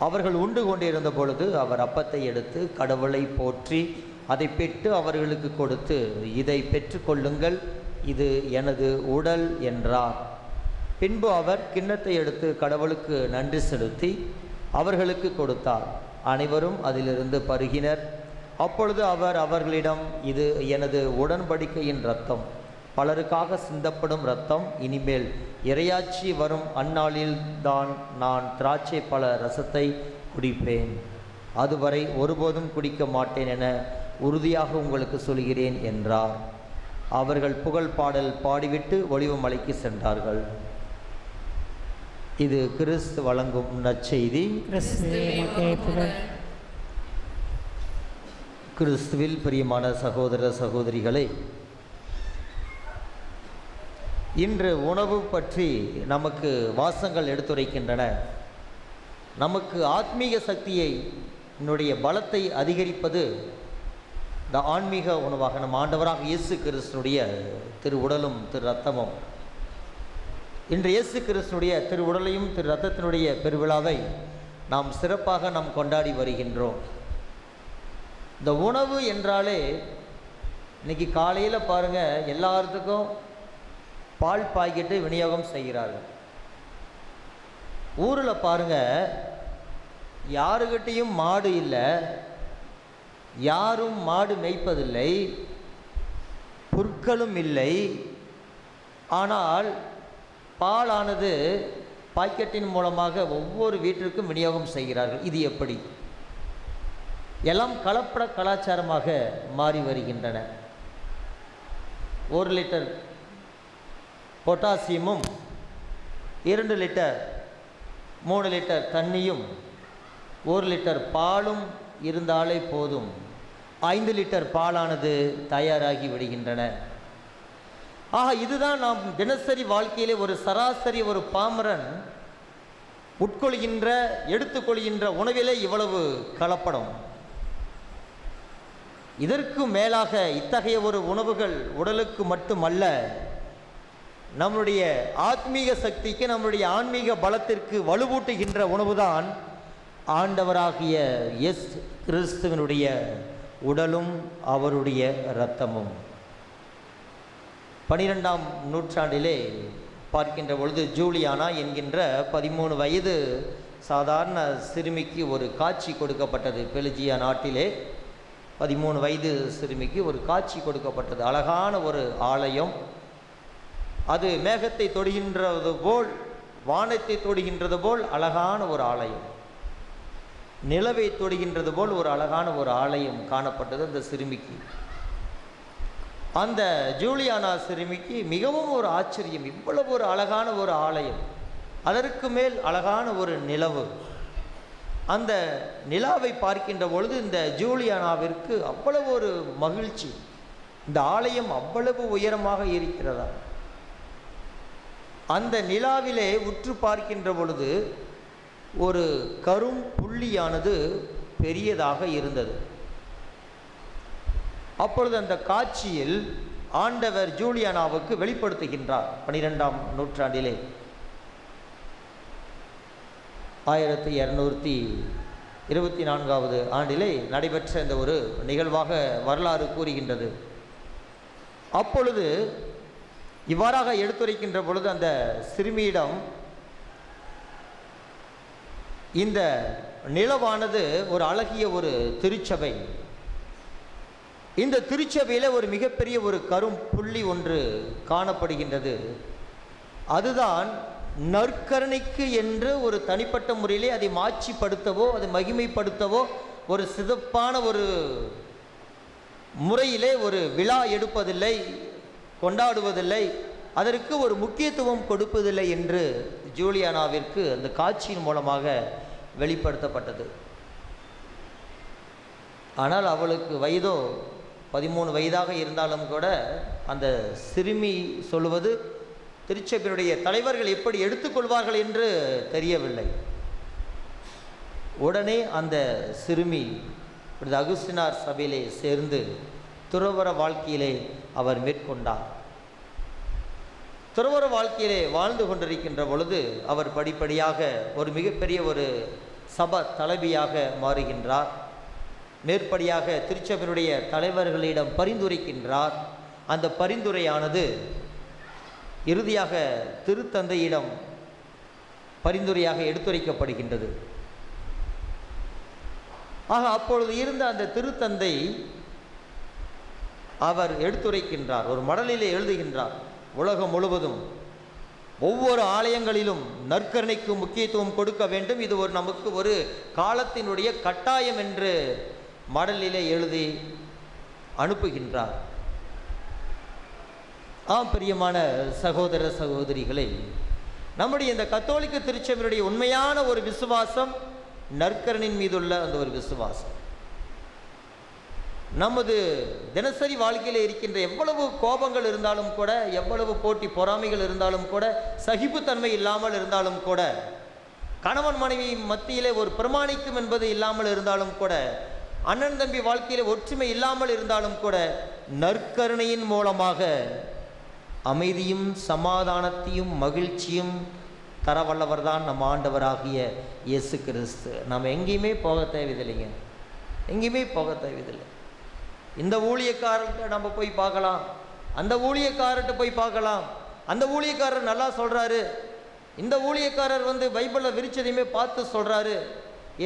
அவர்கள் உண்டு கொண்டிருந்த பொழுது அவர் அப்பத்தை எடுத்து கடவுளை போற்றி அதை பெற்று அவர்களுக்கு கொடுத்து, இதை பெற்றுக்கொள்ளுங்கள், இது எனது உடல் என்றார். பின்பு அவர் கிண்ணத்தை எடுத்து கடவுளுக்கு நன்றி செலுத்தி அவர்களுக்கு கொடுத்தார். அனைவரும் அதிலிருந்து பருகினர். அப்பொழுது அவர் அவர்களிடம், இது எனது உடன்படிக்கையின் இரத்தம், பலருக்காக சிந்தப்படும் இரத்தம். இனிமேல் இறையாட்சி வரும் அந்நாளில்தான் நான் திராட்சை பழ ரசத்தை குடிப்பேன். அதுவரை ஒருபோதும் குடிக்க மாட்டேன் என உறுதியாக உங்களுக்கு சொல்கிறேன் என்றார். அவர்கள் புகழ் பாடல் பாடிவிட்டு ஒலிவ மலைக்கு சென்றார்கள். இது கிறிஸ்து வழங்கும் நற்செய்தி. கிறிஸ்துவில் பிரியமான சகோதர சகோதரிகளே, இன்று உணவு பற்றி நமக்கு வாசகங்கள் எடுத்துரைக்கின்றன. நமக்கு ஆத்மீக சக்தியை, என்னுடைய பலத்தை அதிகரிப்பது இந்த ஆன்மீக உணவாக நம் ஆண்டவராக இயேசு கிறிஸ்துனுடைய திரு உடலும் திரு ரத்தமும். இன்று இயேசு கிறிஸ்துனுடைய திரு உடலையும் திரு ரத்தத்தினுடைய பெருவிழாவை நாம் சிறப்பாக நாம் கொண்டாடி வருகின்றோம். இந்த உணவு என்றாலே இன்றைக்கி காலையில் பாருங்கள், எல்லாத்துக்கும் பால் பாக்கெட்டு விநியோகம் செய்கிறார்கள். ஊரில் பாருங்கள், யாருக்கிட்டையும் மாடு இல்லை, யாரும் மாடு மேய்ப்பதில்லை, புற்களும் இல்லை. ஆனால் பாலானது பாக்கெட்டின் மூலமாக ஒவ்வொரு வீட்டிற்கும் விநியோகம் செய்கிறார்கள். இது எப்படி? எல்லாம் கலப்பட கலாச்சாரமாக மாறி வருகின்றன. 1 லிட்டர் பொட்டாசியமும் 2 லிட்டர் 3 லிட்டர் தண்ணியும் 1 லிட்டர் பாலும் இருந்தாலே போதும், 5 லிட்டர் பாலானது தயாராகி விடுகின்றன. ஆக இதுதான் நாம் தினசரி வாழ்க்கையிலே ஒரு சராசரி ஒரு பாமரன் உட்கொள்கின்ற எடுத்துக்கொள்கின்ற உணவிலே இவ்வளவு கலப்படம். இதற்கு மேலாக இத்தகைய ஒரு உணவுகள் உடலுக்கு மட்டுமல்ல, நம்முடைய ஆத்மீக சக்திக்கு, நம்முடைய ஆன்மீக பலத்திற்கு வலுவூட்டுகின்ற உணவுதான் ஆண்டவராகிய இயேசு கிறிஸ்துவினுடைய உடலும் அவருடைய இரத்தமும். 12ஆம் நூற்றாண்டிலே பார்க்கின்ற பொழுது ஜூலியானா என்கின்ற 13 வயது சாதாரண சிறுமிக்கு ஒரு காட்சி கொடுக்கப்பட்டது. பெல்ஜியா நாட்டிலே 13 வயது சிறுமிக்கு ஒரு காட்சி கொடுக்கப்பட்டது. அழகான ஒரு ஆலயம், அது மேகத்தை தொடுகின்றது போல், வானத்தை தொடுகின்றது போல் அழகான ஒரு ஆலயம், நிலவை தொடுகின்றது போல் ஒரு அழகான ஒரு ஆலயம் காணப்பட்டது அந்த சிறுமிக்கு. அந்த ஜூலியானா சிறுமிக்கு மிகவும் ஒரு ஆச்சரியம், இவ்வளவு ஒரு அழகான ஒரு ஆலயம், அதற்கு மேல் அழகான ஒரு நிலவு. அந்த நிலாவை பார்க்கின்ற பொழுது இந்த ஜூலியானாவிற்கு அவ்வளவு ஒரு மகிழ்ச்சி. இந்த ஆலயம் அவ்வளவு உயரமாக இருக்கிறதா. அந்த நிலாவிலே உற்று பார்க்கின்ற பொழுது ஒரு கரும் புள்ளியானது பெரியதாக இருந்தது. அப்பொழுது அந்த காட்சியில் ஆண்டவர் ஜூலியானாவுக்கு வெளிப்படுத்துகின்றார். 12ஆம் நூற்றாண்டிலே 1224வது ஆண்டிலே நடைபெற்ற இந்த ஒரு நிகழ்வாக வரலாறு கூறுகின்றது. அப்பொழுது இவ்வாறாக எடுத்துரைக்கின்ற பொழுது அந்த சிறுமியிடம் இந்த நிலவானது ஒரு அழகிய ஒரு திருச்சபை, இந்த திருச்சபையில் ஒரு மிகப்பெரிய ஒரு கரும் புள்ளி ஒன்று காணப்படுகின்றது. அதுதான் நற்கருணைக்கு என்று ஒரு தனிப்பட்ட முறையிலே அதை மாட்சிப்படுத்தவோ அதை மகிமைப்படுத்தவோ ஒரு சிறப்பான ஒரு முறையிலே ஒரு விழா எடுப்பதில்லை, கொண்டாடுவதில்லை, அதற்கு ஒரு முக்கியத்துவம் கொடுப்பதில்லை என்று ஜூலியானாவிற்கு அந்த காட்சியின் மூலமாக வெளிப்படுத்தப்பட்டது. ஆனால் அவளுக்கு வயதோ 13 வயதாக இருந்தாலும் கூட அந்த சிறுமி சொல்வது திருச்சபையினுடைய தலைவர்கள் எப்படி எடுத்துக்கொள்வார்கள் என்று தெரியவில்லை. உடனே அந்த சிறுமி அகுஸ்தினார் சபையிலே சேர்ந்து துறவற வாழ்க்கையிலே அவர் மேற்கொண்டார். துறவற வாழ்க்கையிலே வாழ்ந்து கொண்டிருக்கின்ற பொழுது அவர் படிப்படியாக ஒரு மிகப்பெரிய ஒரு சபை தலைவியாக மாறுகின்றார். மேற்படியாக திருச்சபையினுடைய தலைவர்களிடம் பரிந்துரைக்கின்றார். அந்த பரிந்துரையானது இறுதியாக திருத்தந்தையிடம் பரிந்துரையாக எடுத்துரைக்கப்படுகின்றது. ஆக அப்பொழுது இருந்த அந்த திருத்தந்தை அவர் எடுத்துரைக்கின்றார், ஒரு மடலிலே எழுதுகின்றார், உலகம் முழுவதும் ஒவ்வொரு ஆலயங்களிலும் நற்கருணைக்கு முக்கியத்துவம் கொடுக்க வேண்டும், இது ஒரு நமக்கு ஒரு காலத்தினுடைய கட்டாயம் என்று மடலிலே எழுதி அனுப்புகின்றார். பிரியமான சகோதர சகோதரிகளே, நம்முடைய இந்த கத்தோலிக்க திருச்சபையினுடைய உண்மையான ஒரு விசுவாசம் நற்கருணையின் மீதுள்ள அந்த ஒரு விசுவாசம். நமது தினசரி வாழ்க்கையில் இருக்கின்ற எவ்வளவு கோபங்கள் இருந்தாலும் கூட, எவ்வளவு போட்டி பொறாமைகள் இருந்தாலும் கூட, சகிப்புத்தன்மை இல்லாமல் இருந்தாலும் கூட, கணவன் மனைவி மத்தியிலே ஒரு பிரமாணிக்கும் என்பது இல்லாமல் இருந்தாலும் கூட, அண்ணன் தம்பி வாழ்க்கையிலே ஒற்றுமை இல்லாமல் இருந்தாலும் கூட, நற்கருணையின் மூலமாக அமைதியும் சமாதானத்தையும் மகிழ்ச்சியும் தரவல்லவர் தான் நம் ஆண்டவராகிய இயேசு கிறிஸ்து. நம்ம எங்கேயுமே போக தேவையில்லைங்க, எங்கேயுமே போக தேவையில்லை. இந்த ஊழியக்காரர்கிட்ட நம்ம போய் பார்க்கலாம், அந்த ஊழியக்காரர்கிட்ட போய் பார்க்கலாம், அந்த ஊழியக்காரர் நல்லா சொல்கிறாரு, இந்த ஊழியக்காரர் பைபிளில் விரிச்சதையுமே பார்த்து சொல்கிறாரு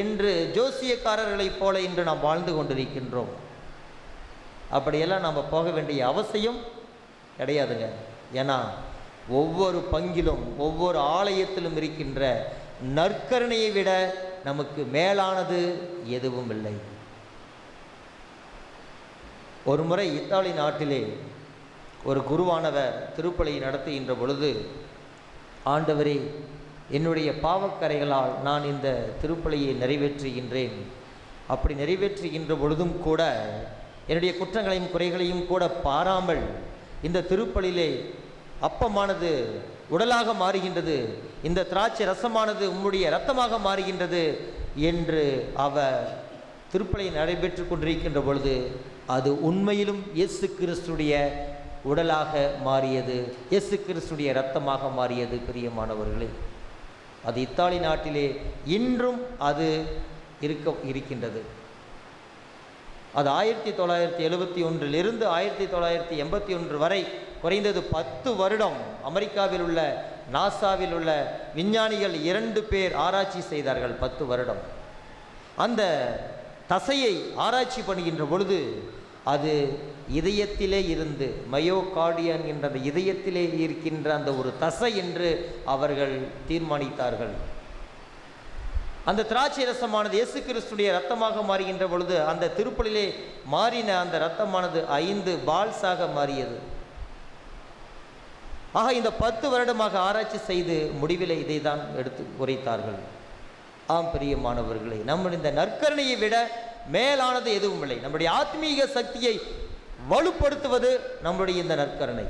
என்று ஜோசியக்காரர்களைப் போல இன்று நாம் வாழ்ந்து கொண்டிருக்கின்றோம். அப்படியெல்லாம் நம்ம போக வேண்டிய அவசியம் கிடையாதுங்க. ஏன்னா ஒவ்வொரு பங்கிலும் ஒவ்வொரு ஆலயத்திலும் இருக்கின்ற நற்கருணையை விட நமக்கு மேலானது எதுவும் இல்லை. ஒரு முறை இத்தாலி நாட்டிலே ஒரு குருவானவர் திருப்பலி நடத்துகின்ற பொழுது, ஆண்டவரே, என்னுடைய பாவக்கரைகளால் நான் இந்த திருப்பலியை நிறைவேற்றுகின்றேன், அப்படி நிறைவேற்றுகின்ற பொழுதும் கூட என்னுடைய குற்றங்களையும் குறைகளையும் கூட பாராமல் இந்த திருப்பலியிலே அப்பமானது உடலாக மாறுகின்றது, இந்த திராட்சை ரசமானது உம்முடைய இரத்தமாக மாறுகின்றது என்று அவர் திருப்பலியை நடைபெற்று கொண்டிருக்கின்ற பொழுது அது உண்மையிலும் இயேசு கிறிஸ்துடைய உடலாக மாறியது, இயேசு கிறிஸ்துடைய இரத்தமாக மாறியது. பிரியமானவர்களே, அது இத்தாலி நாட்டிலே இன்றும் அது இருக்கின்றது. அது 1971 1981 வரை குறைந்தது 10 வருடம் அமெரிக்காவில் உள்ள நாசாவில் உள்ள விஞ்ஞானிகள் 2 பேர் ஆராய்ச்சி செய்தார்கள். 10 வருடம் அந்த தசையை ஆராய்ச்சி பண்ணுகின்ற பொழுது அது இதயத்திலே இருந்து மயோகார்டியன் என்ற அந்த இதயத்திலே இருக்கின்ற அந்த ஒரு தசை என்று அவர்கள் தீர்மானித்தார்கள். அந்த திராட்சை ரசமானது இயேசு கிறிஸ்துடைய இரத்தமாக மாறுகின்ற பொழுது அந்த திருப்பலிலே மாறின அந்த இரத்தமானது 5 பால்ஸாக மாறியது. ஆக இந்த 10 வருடமாக ஆராய்ச்சி செய்து முடிவில் இதை தான் எடுத்து உரைத்தார்கள். ஆம் பிரியமானவர்களே, நம்முடைய இந்த நற்கருணையை விட மேலானது எதுவும் இல்லை. நம்முடைய ஆத்மீக சக்தியை வலுப்படுத்துவது நம்முடைய இந்த நற்கருணை.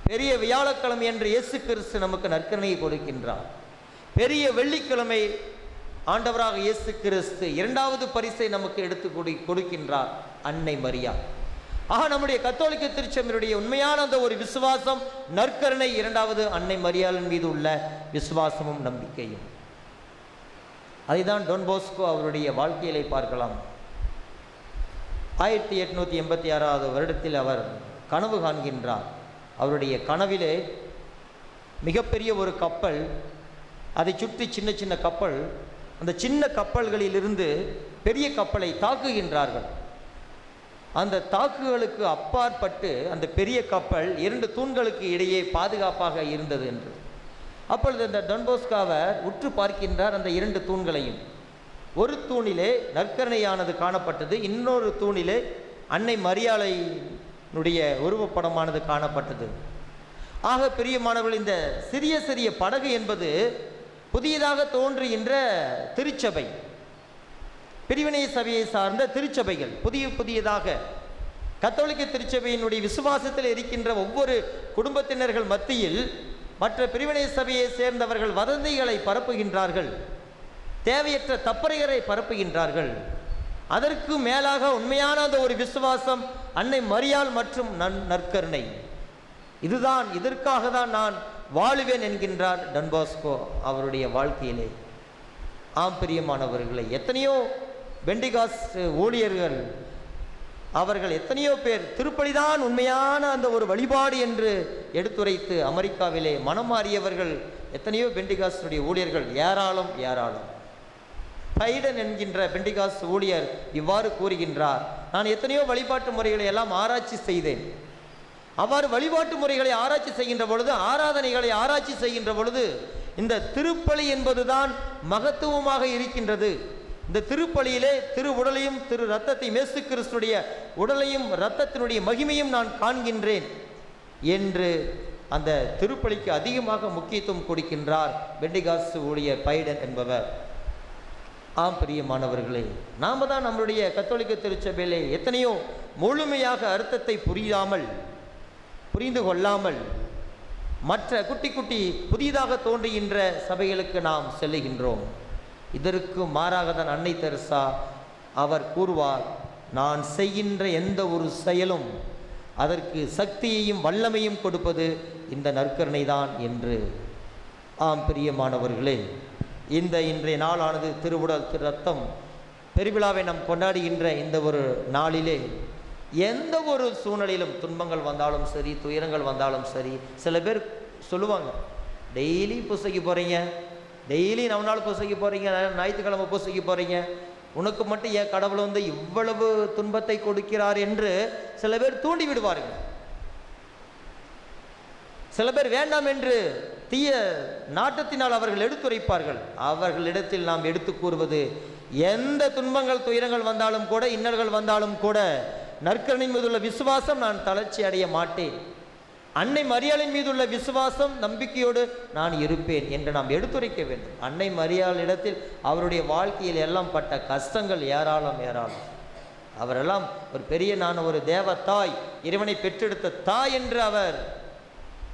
பெரிய வியாழக்கிழமை என்று இயேசு கிறிஸ்து நமக்கு நற்கருணையை கொடுக்கின்றார். பெரிய வெள்ளிக்கிழமை ஆண்டவராக இயேசு கிறிஸ்து 2வது பரிசை நமக்கு எடுத்து கொடுக்கின்றார், அன்னை மரியா. ஆக நம்முடைய கத்தோலிக்க திருச்சபையுடைய உண்மையான அந்த ஒரு விசுவாசம் நற்கருணை, 2வது அன்னை மரியாளின் மீது உள்ள விசுவாசமும் நம்பிக்கையும். அதைதான் டொன் போஸ்கோ அவருடைய வாழ்க்கையிலே பார்க்கலாம். 1886 வருடத்தில் அவர் கனவு காண்கின்றார். அவருடைய கனவிலே மிகப்பெரிய ஒரு கப்பல், அதை சுற்றி சின்ன சின்ன கப்பல், அந்த சின்ன கப்பல்களிலிருந்து பெரிய கப்பலை தாக்குகின்றார்கள். அந்த தாக்குகளுக்கு அப்பாற்பட்டு அந்த பெரிய கப்பல் 2 தூண்களுக்கு இடையே பாதுகாப்பாக இருந்தது என்று. அப்பொழுது அந்த டொன்போஸ்காவர் உற்று பார்க்கின்றார் அந்த 2 தூண்களையும். ஒரு தூணிலே நற்கருணையானது காணப்பட்டது, இன்னொரு தூணிலே அன்னை மரியாளையினுடைய உருவப்படமானது காணப்பட்டது. ஆக பிரியமானவர்கள், இந்த சிறிய சிறிய படகு என்பது புதியதாக தோன்றுகின்ற திருச்சபை, பிரிவினை சபையை சார்ந்த திருச்சபைகள், புதியதாக கத்தோலிக்க திருச்சபையினுடைய விசுவாசத்தில் இருக்கின்ற ஒவ்வொரு குடும்பத்தினர்கள் மத்தியில் மற்ற பிரிவினை சபையை சேர்ந்தவர்கள் வதந்திகளை பரப்புகின்றார்கள், தேவையற்ற தப்பறைகளை பரப்புகின்றார்கள். அதற்கு மேலாக உண்மையான அந்த ஒரு விசுவாசம் அன்னை மரியாள் மற்றும் நற்கருணை. இதுதான், இதற்காக தான் நான் வாழுவேன் என்கின்றார் டான் போஸ்கோ அவருடைய வாழ்க்கையிலே. ஆம் பிரியமானவர்களை, எத்தனையோ பெண்டிகாஸ்ட் ஊழியர்கள், அவர்கள் எத்தனையோ பேர் திருப்பலிதான் உண்மையான அந்த ஒரு வழிபாடு என்று எடுத்துரைத்து அமெரிக்காவிலே மனம் மாறியவர்கள் எத்தனையோ பெண்டிகாஸ்டுடைய ஊழியர்கள் ஏராளம். பைடன் என்கின்ற பெண்டிகாஸ்ட் ஊழியர் இவ்வாறு கூறுகின்றார், நான் எத்தனையோ வழிபாட்டு முறைகளை எல்லாம் ஆராய்ச்சி செய்தேன். அவ்வாறு வழிபாட்டு முறைகளை ஆராய்ச்சி செய்கின்ற பொழுது, ஆராதனைகளை ஆராய்ச்சி செய்கின்ற பொழுது, இந்த திருப்பலி என்பதுதான் மகத்துவமாக இருக்கின்றது. இந்த திருப்பலியிலே திரு உடலையும் திரு இரத்தத்தையும், இயேசு கிறிஸ்துடைய உடலையும் இரத்தத்தினுடைய மகிமையும் நான் காண்கின்றேன் என்று அந்த திருப்பலிக்கு அதிகமாக முக்கியத்துவம் கொடுக்கின்றார் பெண்டிகாஸ்ட் ஊழியர் பைடன் என்பவர். ஆம் பிரியமானவர்களே, நாம் தான் நம்முடைய கத்தோலிக்க திருச்சபையிலே எத்தனையோ முழுமையாக அர்த்தத்தை புரிந்து கொள்ளாமல் மற்ற குட்டி குட்டி புதிதாக தோன்றுகின்ற சபைகளுக்கு நாம் செல்லுகின்றோம். இதற்கு மாறாக தான் அன்னை தெரசா அவர் கூறுவார், நான் செய்கின்ற எந்த ஒரு செயலும் அதற்கு சக்தியையும் வல்லமையும் கொடுப்பது இந்த நற்கருணை தான் என்று. ஆம் பிரியமானவர்களே, இன்றைய நாளானது திருவுடல் திரு ரத்தம் பெருவிழாவை நாம் கொண்டாடுகின்ற இந்த ஒரு நாளிலே எந்த ஒரு சூழ்நிலையிலும் துன்பங்கள் வந்தாலும் சரி, துயரங்கள் வந்தாலும் சரி, சில பேர் சொல்லுவாங்க, டெய்லி பூசைக்கு போகிறீங்க, டெய்லி 4 நாள் பூசைக்கு போகிறீங்க, ஞாயிற்றுக்கிழமை பூசைக்கு போகிறீங்க, உனக்கு மட்டும் ஏன் கடவுள் இவ்வளவு துன்பத்தை கொடுக்கிறார் என்று சில பேர் தூண்டி விடுவார்கள். சில பேர் வேண்டாம் என்று தீய நாட்டத்தினால் அவர்கள் எடுத்துரைப்பார்கள். அவர்களிடத்தில் நாம் எடுத்து கூறுவது, எந்த துன்பங்கள் துயரங்கள் வந்தாலும் கூட, இன்னல்கள் வந்தாலும் கூட, நற்கருணை மீதுள்ள விசுவாசம் நான் தளர்ச்சி அடைய மாட்டேன், அன்னை மரியாளின் மீதுள்ள விசுவாசம் நம்பிக்கையோடு நான் இருப்பேன் என்று நாம் எடுத்துரைக்க வேண்டும். அன்னை மரியாளிடத்தில் அவருடைய வாழ்க்கையில் எல்லாம் பட்ட கஷ்டங்கள் ஏராளம். அவரெல்லாம் ஒரு பெரிய, நான் ஒரு தேவ தாய், இறைவனை பெற்றெடுத்த தாய் என்று அவர்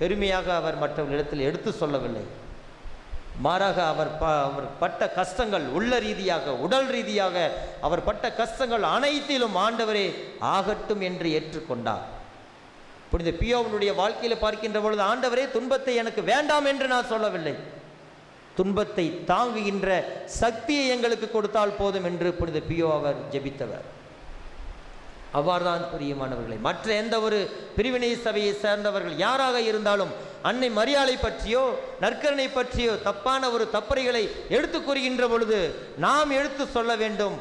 பெருமையாக அவர் மற்றவர்களிடத்தில் எடுத்து சொல்லவில்லை. மாறாக அவர் பட்ட கஷ்டங்கள், உள்ள ரீதியாக உடல் ரீதியாக அவர் பட்ட கஷ்டங்கள் அனைத்திலும் ஆண்டவரே ஆகட்டும் என்று ஏற்றுக்கொண்டார். புனித பியோவனுடைய வாழ்க்கையில் பார்க்கின்ற பொழுது, ஆண்டவரே துன்பத்தை எனக்கு வேண்டாம் என்று நான் சொல்லவில்லை, துன்பத்தை தாங்குகின்ற சக்தியை எங்களுக்கு கொடுத்தால் போதும் என்று புனித பியோ அவர் ஜெபித்தவர். அவ்வாறுதான் பிரியமானவர்களை, மற்ற எந்த ஒரு பிரிவினை சபையை சேர்ந்தவர்கள் யாராக இருந்தாலும் அன்னை மரியாளை பற்றியோ நற்கருணை பற்றியோ தப்பான ஒரு தப்பறைகளை எடுத்து கூறுகின்ற பொழுது நாம் எடுத்து சொல்ல வேண்டும்,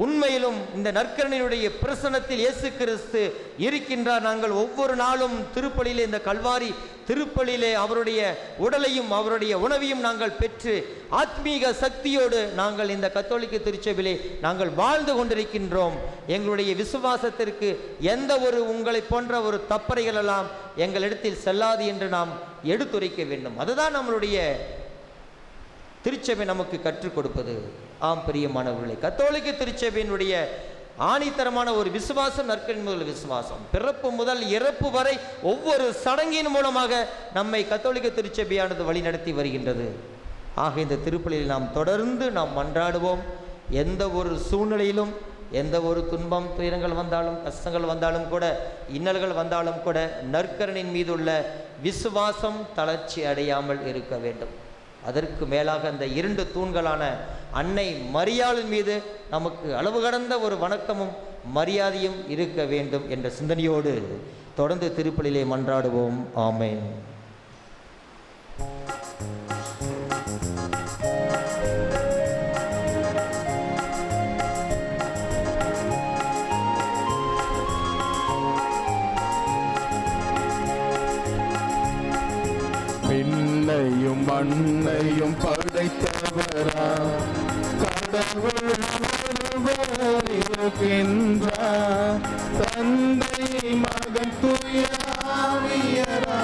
உண்மையிலும் இந்த நற்கருணையினுடைய பிரசன்னத்தில் இயேசு கிறிஸ்து இருக்கின்றார். நாங்கள் ஒவ்வொரு நாளும் திருப்பலியிலே, இந்த கல்வாரி திருப்பலியிலே அவருடைய உடலையும் அவருடைய உணவையும் நாங்கள் பெற்று ஆத்மீக சக்தியோடு நாங்கள் இந்த கத்தோலிக்க திருச்சபையிலே நாங்கள் வாழ்ந்து கொண்டிருக்கின்றோம். எங்களுடைய விசுவாசத்திற்கு எந்த ஒரு உங்களை போன்ற ஒரு தப்பறைகள் எல்லாம் எங்களிடத்தில் செல்லாது என்று நாம் எடுத்துரைக்க வேண்டும். அதுதான் நம்மளுடைய திருச்சபை நமக்கு கற்றுக் கொடுப்பது. ஆம் பிரியமானவர்களே, கத்தோலிக்க திருச்சபையினுடைய ஆணித்தரமான ஒரு விசுவாசம் நற்கருணை முதல் விசுவாசம். பிறப்பு முதல் இறப்பு வரை ஒவ்வொரு சடங்கின் மூலமாக நம்மை கத்தோலிக்க திருச்சபையானது வழிநடத்தி வருகின்றது. ஆக இந்த திருப்பலியில் நாம் தொடர்ந்து நாம் மன்றாடுவோம். எந்த ஒரு சூழ்நிலையிலும், எந்த ஒரு துன்பம் துயரங்கள் வந்தாலும், கஷ்டங்கள் வந்தாலும் கூட, இன்னல்கள் வந்தாலும் கூட, நற்கருணையின் மீது உள்ள விசுவாசம் தளர்ச்சி அடையாமல் இருக்க வேண்டும். அதற்கு மேலாக அந்த 2 தூண்களான அன்னை மரியாளின் மீது நமக்கு அளவு கடந்த ஒரு வணக்கமும் மரியாதையும் இருக்க வேண்டும் என்ற சிந்தனையோடு தொடர்ந்து திருப்பலியிலே மன்றாடுவோம். ஆமென். விண்ணையும் மண்ணையும் படைத்தவரா கடவுள் ஒருவர் இருக்கின்றார், தந்தை மகன் தூய ஆவியரா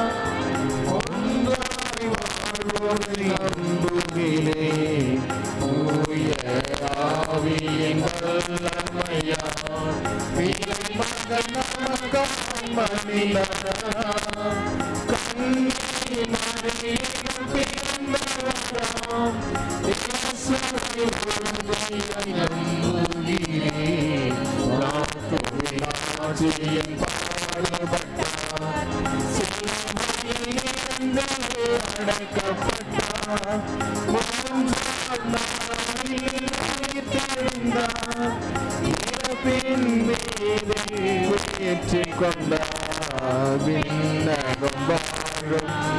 ஒன்றாய் வாழ்வோரை நம்புகிறேன். தூய ஆவியின் வல்லமையால் இறை மகன் நமக்காய் மனிதரா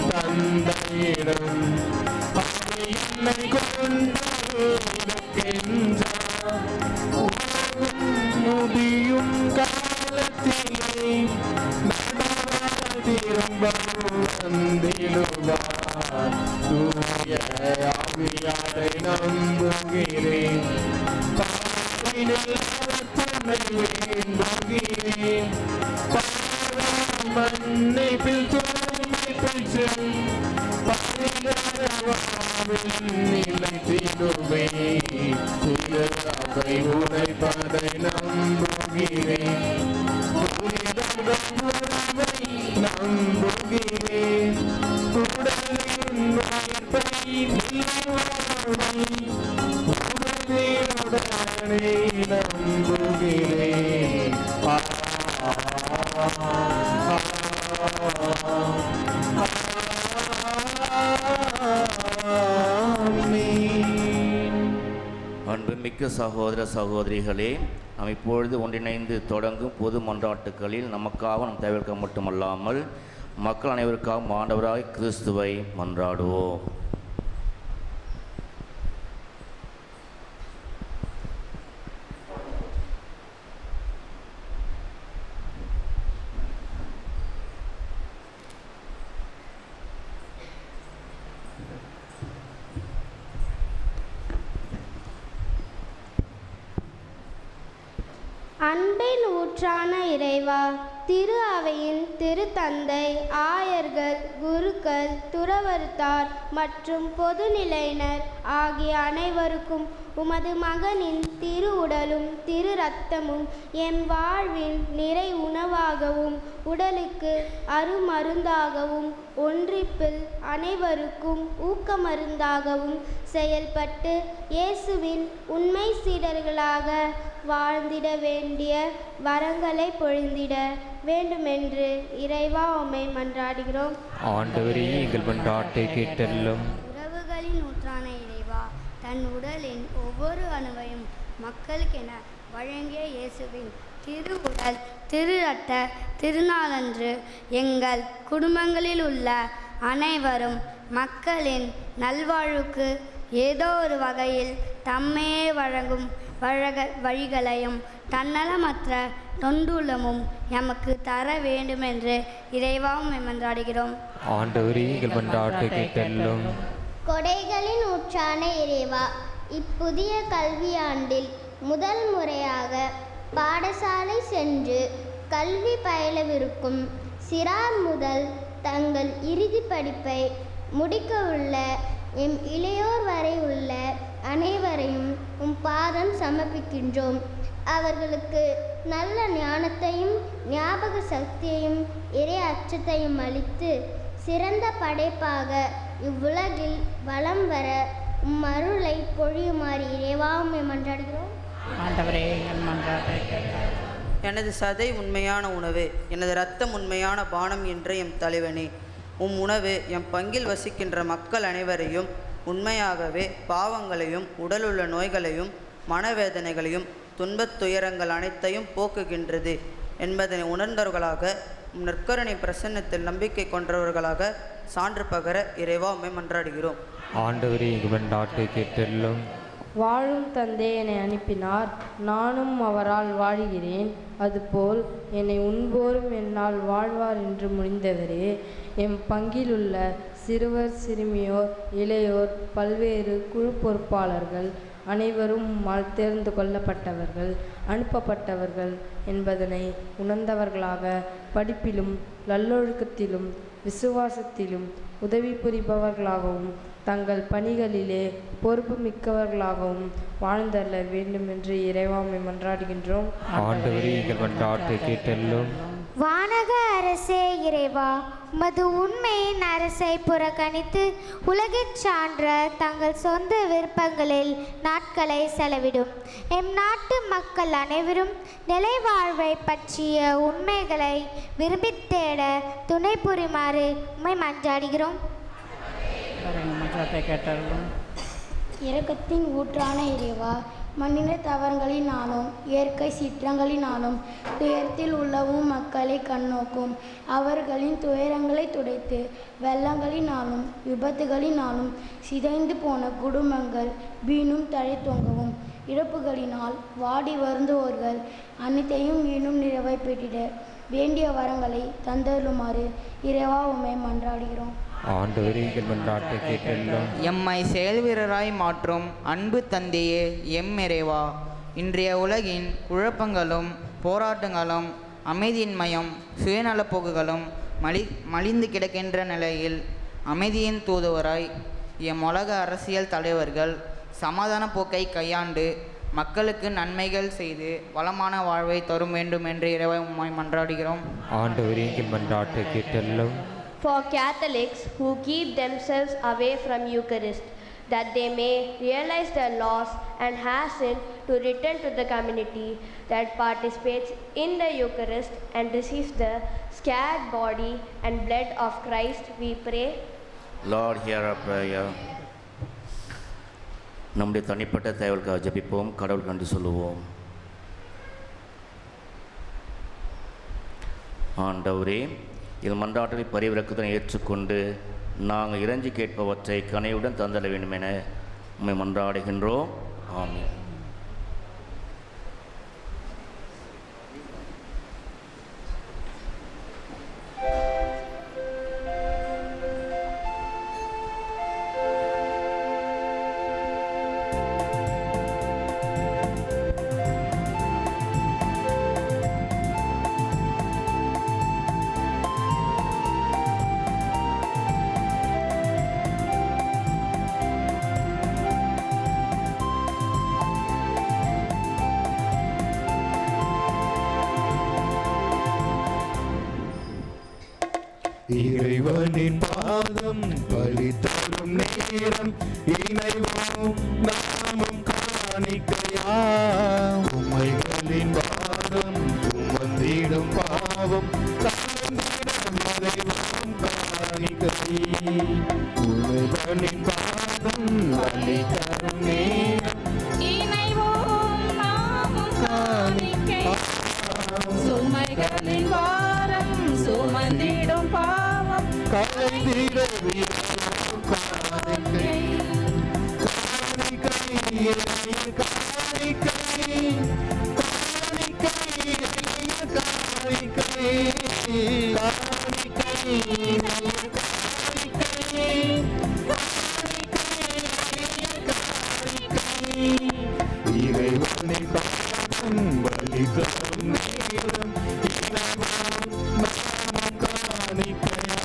தந்தையிடம் என்னை கொண்டு முடியும் காலத்திலே திரும்ப வந்திடுவார். தூய ஆவியாரை நம்புகிறேன், துணை வேண்டுகிறேன். மன்னிப்பில் தூய்மை பெற்று நிலைத்திடுவே அவை உரைப்பதை நம்புகிறேன். நம்புகிறேன் உடலின் உடனே நம்புகிறேன். அன்புமிக்க சகோதர சகோதரிகளே, நாம் இப்பொழுது ஒன்றிணைந்து தொடங்கும் பொது மன்றாட்டுக்களில் நமக்காக நம் தேவைக்க மட்டுமல்லாமல் மக்கள் அனைவருக்காகவும் ஆண்டவராய் கிறிஸ்துவை மன்றாடுவோம். அன்பின் ஊற்றான இறைவா, திரு அவையின் திருத்தந்தை, ஆயர்கள், குருக்கள், துறவறுத்தார் மற்றும் பொதுநிலையினர் ஆகிய அனைவருக்கும் உமது மகனின் திரு உடலும் திரு இரத்தமும் என் வாழ்வின் நிறை உணவாகவும் உடலுக்கு அருமருந்தாகவும் ஒன்றிப்பில் அனைவருக்கும் ஊக்கமருந்தாகவும் செயல்பட்டு இயேசுவின் உண்மை சீடர்களாக வாழ்ந்திட வேண்டிய வரங்களை பொழிந்திட வேண்டுமென்று இறைவா உம்மை மன்றாடுகிறோம். ஆண்டவரே, எங்கள் மன்றாட்டை கேட்டருளும். உறவுகளின் ஊற்றான இறைவா, தன் உடலின் ஒவ்வொரு அணுவையும் மக்களுக்கென வழங்கிய இயேசுவின் திரு உடல் திரு இரத்த திருநாளன்று எங்கள் குடும்பங்களில் உள்ள அனைவரும் மக்களின் நல்வாழ்வுக்கு ஏதோ ஒரு வகையில் தம்மையே வழங்கும் வழிகளையும் தன்னலமற்ற தொண்டுள்ளமும் எமக்கு தர வேண்டுமென்று இறைவாவும் மன்றாடுகிறோம். ஆண்டவரே, எங்கள் மன்றாட்டை கேட்டருளும். கொடைகளின் ஊற்றான இறைவா, இப்புதிய கல்வியாண்டில் முதல் முறையாக பாடசாலை சென்று கல்வி பயிலவிருக்கும் சிறார் முதல் தங்கள் இறுதி படிப்பை முடிக்க உள்ள எம் இளையோர் வரை உள்ள அனைவரையும் உம் பாதம் சமர்ப்பிக்கின்றோம். அவர்களுக்கு நல்ல ஞானத்தையும் ஞாபக சக்தியையும் இறை அச்சத்தையும் அளித்து சிறந்த படைப்பாக இவ்வுலகில் வலம் வர உம் அருளை பொழியுமாறு இறைவாமை மன்றாடுகிறோம். ஆண்டவரே, எங்கள் மன்றாட்டை கேட்டார். எனது சதை உண்மையான உணவு, எனது இரத்தம் உண்மையான பானம் என்ற எம் தலைவனே, உம் உணவு எம் பங்கில் வசிக்கின்ற மக்கள் அனைவரையும் உண்மையாகவே பாவங்களையும் உடலுள்ள நோய்களையும் மனவேதனைகளையும் துன்பத் துயரங்கள் அனைத்தையும் போக்குகின்றது என்பதனை உணர்ந்தவர்களாக நற்கருணை பிரசன்னத்தில் நம்பிக்கை கொண்டவர்களாக சான்று பகர இறைவா உம்மை மன்றாடுகிறோம். ஆண்டவரே, எங்கள் மன்றாட்டை கேட்டருளும். வாழும் தந்தை என்னை அனுப்பினார், நானும் அவரால் வாழுகிறேன். அதுபோல் என்னை உண்போரும் என்னால் வாழ்வார் என்று முடிந்தவரே, எம் பங்கிலுள்ள சிறுவர் சிறுமியோர் இளையோர் பல்வேறு குழு பொறுப்பாளர்கள் அனைவரும் உம்மால் தேர்ந்து கொள்ளப்பட்டவர்கள் அனுப்பப்பட்டவர்கள் என்பதனை உணர்ந்தவர்களாக படிப்பிலும் நல்லொழுக்கத்திலும் விசுவாசத்திலும் உதவி புரிபவர்களாகவும் தங்கள் பணிகளிலே பொறுப்பு மிக்கவர்களாகவும் வாழ்ந்தள்ள வேண்டும் என்று இறைவாமை மன்றாடுகின்றோம். ஆண்டவரே, எங்கள் மன்றாட்டை கேட்டருளும். வானக அரசே இறைவா, உமது உண்மையின் அரசை புறக்கணித்து உலகிற் சான்ற தங்கள் சொந்த விருப்பங்களில் நாட்களை செலவிடும் எம் நாட்டு மக்கள் அனைவரும் நிலை வாழ்வை பற்றிய உண்மைகளை விரும்பித் தேட துணை புரிமாறு உம்மை மன்றாடுகிறோம். எங்கள் மன்றாட்டை கேட்டருளும். இரக்கத்தின் ஊற்றான இறைவா, மண்ணின தவறுகளினாலும் இயற்கை சீற்றங்களினாலும் துயரத்தில் உள்ளவும் மக்களை கண்ணோக்கும். அவர்களின் துயரங்களை துடைத்து வெள்ளங்களினாலும் விபத்துகளினாலும் சிதைந்து போன குடும்பங்கள் வீணும் தழைத்தோங்கவும் இழப்புகளினால் வாடி வருந்துவோர்கள் அனைத்தையும் வீணும் நிறைவை பெற்றிட வேண்டிய வரங்களை தந்தருளுமாறு இறைவா உம்மை மன்றாடுகிறோம். ஆண்டவரே, எங்கள் மன்றாட்டை கேட்டருளும். எம்மை செயல்வீரராய் மாற்றும் அன்பு தந்தையே எம் இறைவா, இன்றைய உலகின் குழப்பங்களும் போராட்டங்களும் அமைதியின்மையும் சுயநலப்போக்குகளும் மலிந்து கிடக்கின்ற நிலையில் அமைதியின் தூதுவராய் எம் உலக அரசியல் தலைவர்கள் சமாதான போக்கை கையாண்டு மக்களுக்கு நன்மைகள் செய்து வளமான வாழ்வை தரும் வேண்டும் என்று இறைவா உம்மை மன்றாடுகிறோம். ஆண்டவரே, எங்கள் மன்றாட்டை கேட்டருளும். For Catholics who keep themselves away from Eucharist, that they may realize their loss and hasten to return to the community that participates in the Eucharist and receives the sacred body and blood of Christ, we pray. Lord, hear our prayer. நம்முடைய தனிப்பட்ட தேவைகளுக்காக ஜெபிப்போம். கடவுள் நன்றி சொல்லுவோம். ஆண்டவரே, இது மன்றாட்டலை பரிவிறக்கத்துடன் ஏற்றுக்கொண்டு நாங்கள் இறைஞ்சி கேட்பவற்றை கனிவுடன் தந்தட வேண்டும் என உம்மை மன்றாடுகின்றோம். ஆமென். இறைவனின் பாதம் பலி தரும் நேரம் இணைவோம் நாமும் காணிக்கையா உமைகளின் பாதம் சுமந்திடும் பாவம் கலந்திடம் இறைவோம் காணிக்கை உமைகளின் பாதம் பலி தரும் நேரம் இணைவோம் நாமும் காணிக்கை சுமைகளின் வாரம் சுமந்திடும் பாவம் கலைந்திட வீரம் காணிக்கை இறைவனை பாதம் பலி தரும் நேரம் இணைவோம் நாமும் காணிக்கையா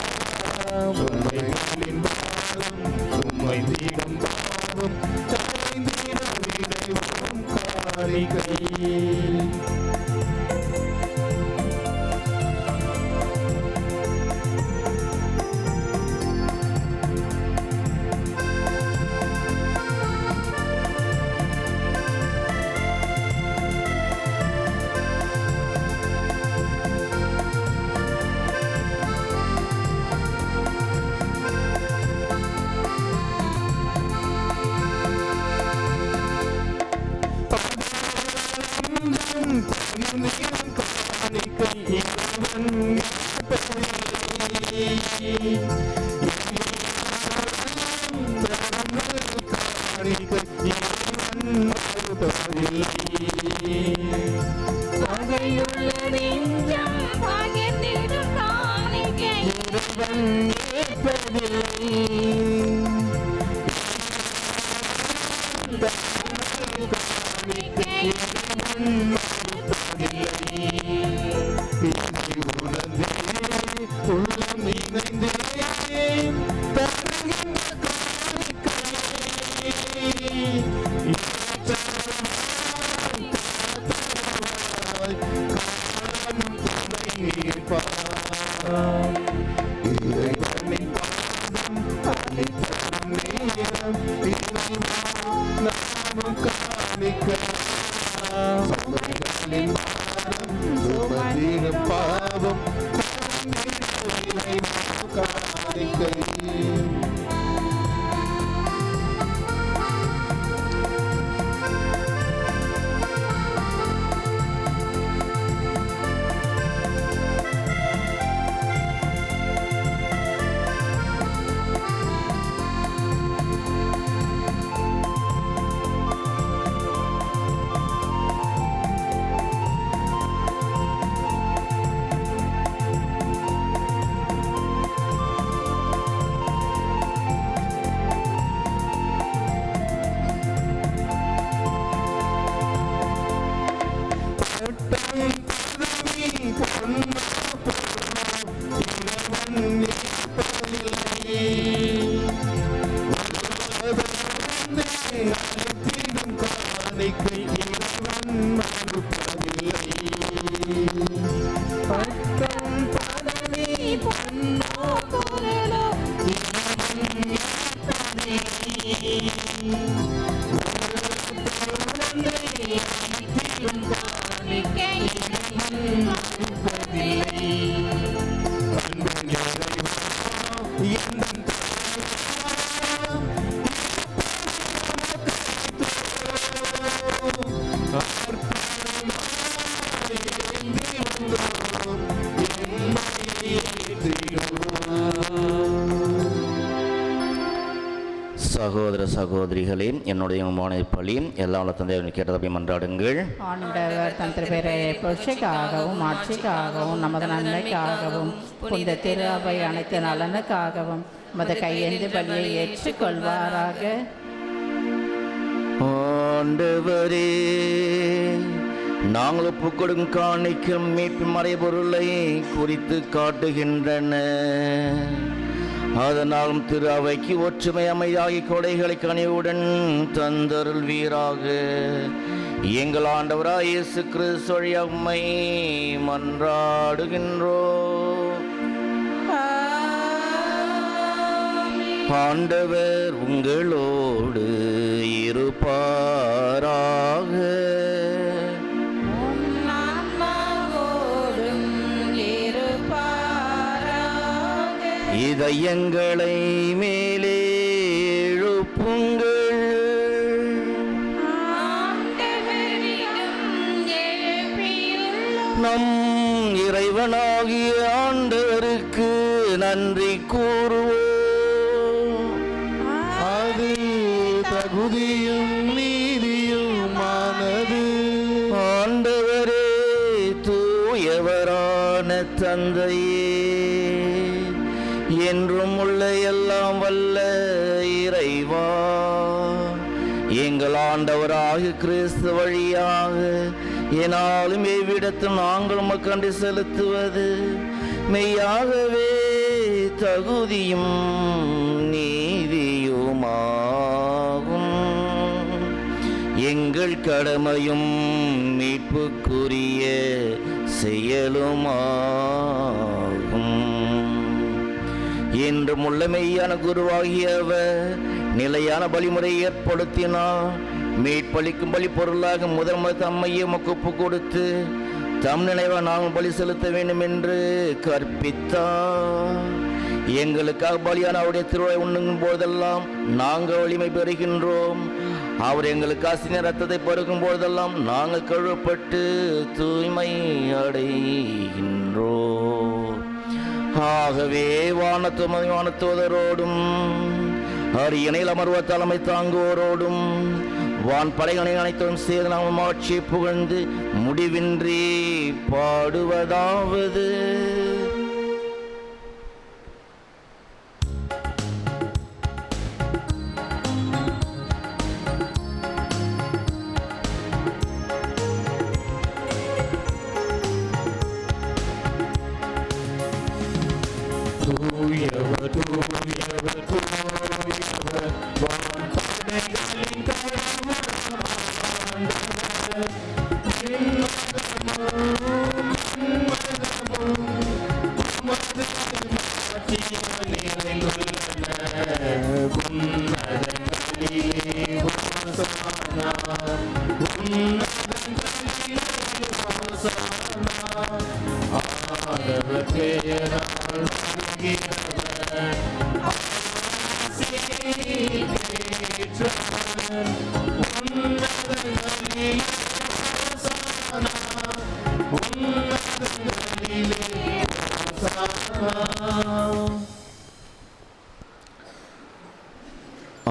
உம்மைகளின் பாதம் உம்மை தீரம் பாவம் கலைந்திடம் இறைவோம் காணிக்கை பகையுள்ள நெஞ்சம் பகிர்ந்திடும் காணிக்கை உள்ளம் இணைந்தே இறைவனின் பாதம் பலி தரும் நேரம் இணைவோம் நாமும் காணிக்கை சுமைகளின் பாரம் சுமந்திடும் பாவம் இணைவோம் காணிக்கை சகோதர சகோதரிகளே, என்னுடைய பள்ளி எல்லா தந்தையும் கேட்டதை மன்றாடுங்கள். ஆண்டவர் தன் திருப்பெயரை புகழ்ச்சிக்காகவும் ஆட்சிக்காகவும் நமது நன்மைக்காகவும் புனித திரு அவை அனைத்து நலனுக்காகவும் மத கையேந்து பலியை ஏற்றுக்கொள்வாராக. ஆண்டவரே, நாங்கள் ஒப்புக்கொடும் காணிக்கும் மீட்பு மறைபொருளை குறித்து காட்டுகின்றன. அதனாலும் திரு அவைக்கு ஒற்றுமை அமைதியாகி கொடைகளை கனிவுடன் தந்தருள் வீராக. எங்கள் ஆண்டவராய் இயேசு கிறிஸ்து வழியாக உம்மை மன்றாடுகின்றோம். ஆண்டவர் உங்களோடு இருப்பாராக. இதயங்களை மேலே எழுப்புங்கள். நம் இறைவனாகிய ஆண்டவருக்கு நன்றி கூறுவோம். அது தகுதியும் நீதியுமானது. ஆண்டவரே, தூயவரான தந்தையே, என்றும் உள்ள எல்லாம் வல்ல இறைவா, எங்கள் ஆண்டவராகிய கிறிஸ்து வழியாக என்னாலும் எவ்விடத்தில் நாங்கள் உமக்கு செலுத்துவது மெய்யாகவே தகுதியும் நீதியுமாகும். எங்கள் கடமையும் மீட்புக்குரிய செயலுமாகும். என்றும் உள்ள மெய்யான குருவாகியவர் நிலையான வழிமுறையை ஏற்படுத்தினார். மீட்பளிக்கும் பலி பொருளாக முதல் தம்மையே ஒப்பு கொடுத்து தம் நினைவாக நாங்கள் பலி செலுத்த வேண்டும் என்று கற்பித்தார். எங்களுக்காக பலியான அவருடைய திருவிழா உண்ணும் போதெல்லாம் நாங்கள் வலிமை பெறுகின்றோம். அவர் எங்களுக்கு அசின ரத்தத்தை பருகும் போதெல்லாம் நாங்கள் கழுவப்பட்டு தூய்மை அடைகின்றோம். ஆகவே வானத்தோதரோடும் அரியணையில் அமர்வ தலைமை தாங்குவோரோடும் வான் படைகளை அனைத்தும் சேர்ந்து நாம் ஆட்சியை புகழ்ந்து முடிவின்றி பாடுவதாவது.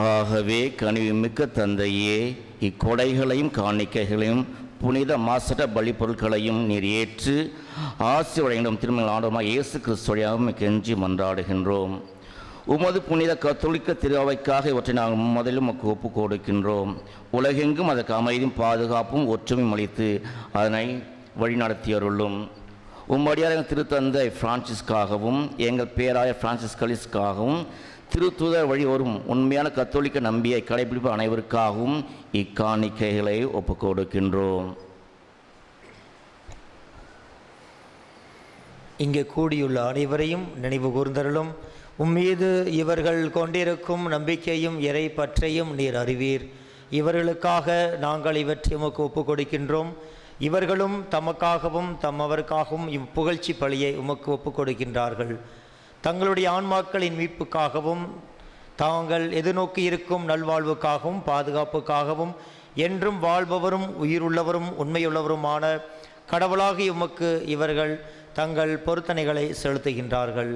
ஆகவே கனிவுமிக்க தந்தையே, இக்கொடைகளையும் காணிக்கைகளையும் புனித மாசற்ற பலி பொருட்களையும் நீர் ஏற்று ஆசி வழங்கிடும் திருமண ஆண்டவராக இயேசு கிறிஸ்துவையாக கெஞ்சி மன்றாடுகின்றோம். உமது புனித கத்தோலிக்க திருஅவைக்காக இவற்றை நாங்கள் முதலில் உமக்கு ஒப்பு கொடுக்கின்றோம். உலகெங்கும் அதற்கு அமைதியும் பாதுகாப்பும் ஒற்றுமையும் அளித்து அதனை வழிநடத்தியருளும். உம்மடியார் திருத்தந்தை பிரான்சிஸ்காகவும் எங்கள் பேராய பிரான்சிஸ் கலிஸ்காகவும் திருத்தூதர் வழி வரும் உண்மையான கத்தோலிக்க நம்பியை கடைபிடிப்பு அனைவருக்காகவும் இக்காணிக்கைகளை ஒப்புக் கொடுக்கின்றோம். இங்கே கூடியுள்ள அனைவரையும் நினைவு கூர்ந்தருளும். உம்மீது இவர்கள் கொண்டிருக்கும் நம்பிக்கையும் இறை பற்றையும் நீர் அறிவீர். இவர்களுக்காக நாங்கள் இவற்றை உமக்கு ஒப்புக் கொடுக்கின்றோம். இவர்களும் தமக்காகவும் தம்மவருக்காகவும் இப்புகழ்ச்சி பலியை உமக்கு ஒப்புக் கொடுக்கின்றார்கள். தங்களுடைய ஆன்மாக்களின் மீட்புக்காகவும் தாங்கள் எதிர்நோக்கி இருக்கும் நல்வாழ்வுக்காகவும் பாதுகாப்புக்காகவும் என்றும் வாழ்பவரும் உயிருள்ளவரும் உண்மையுள்ளவருமான கடவுளாகி உமக்கு இவர்கள் தங்கள் பொருத்தனைகளை செலுத்துகின்றார்கள்.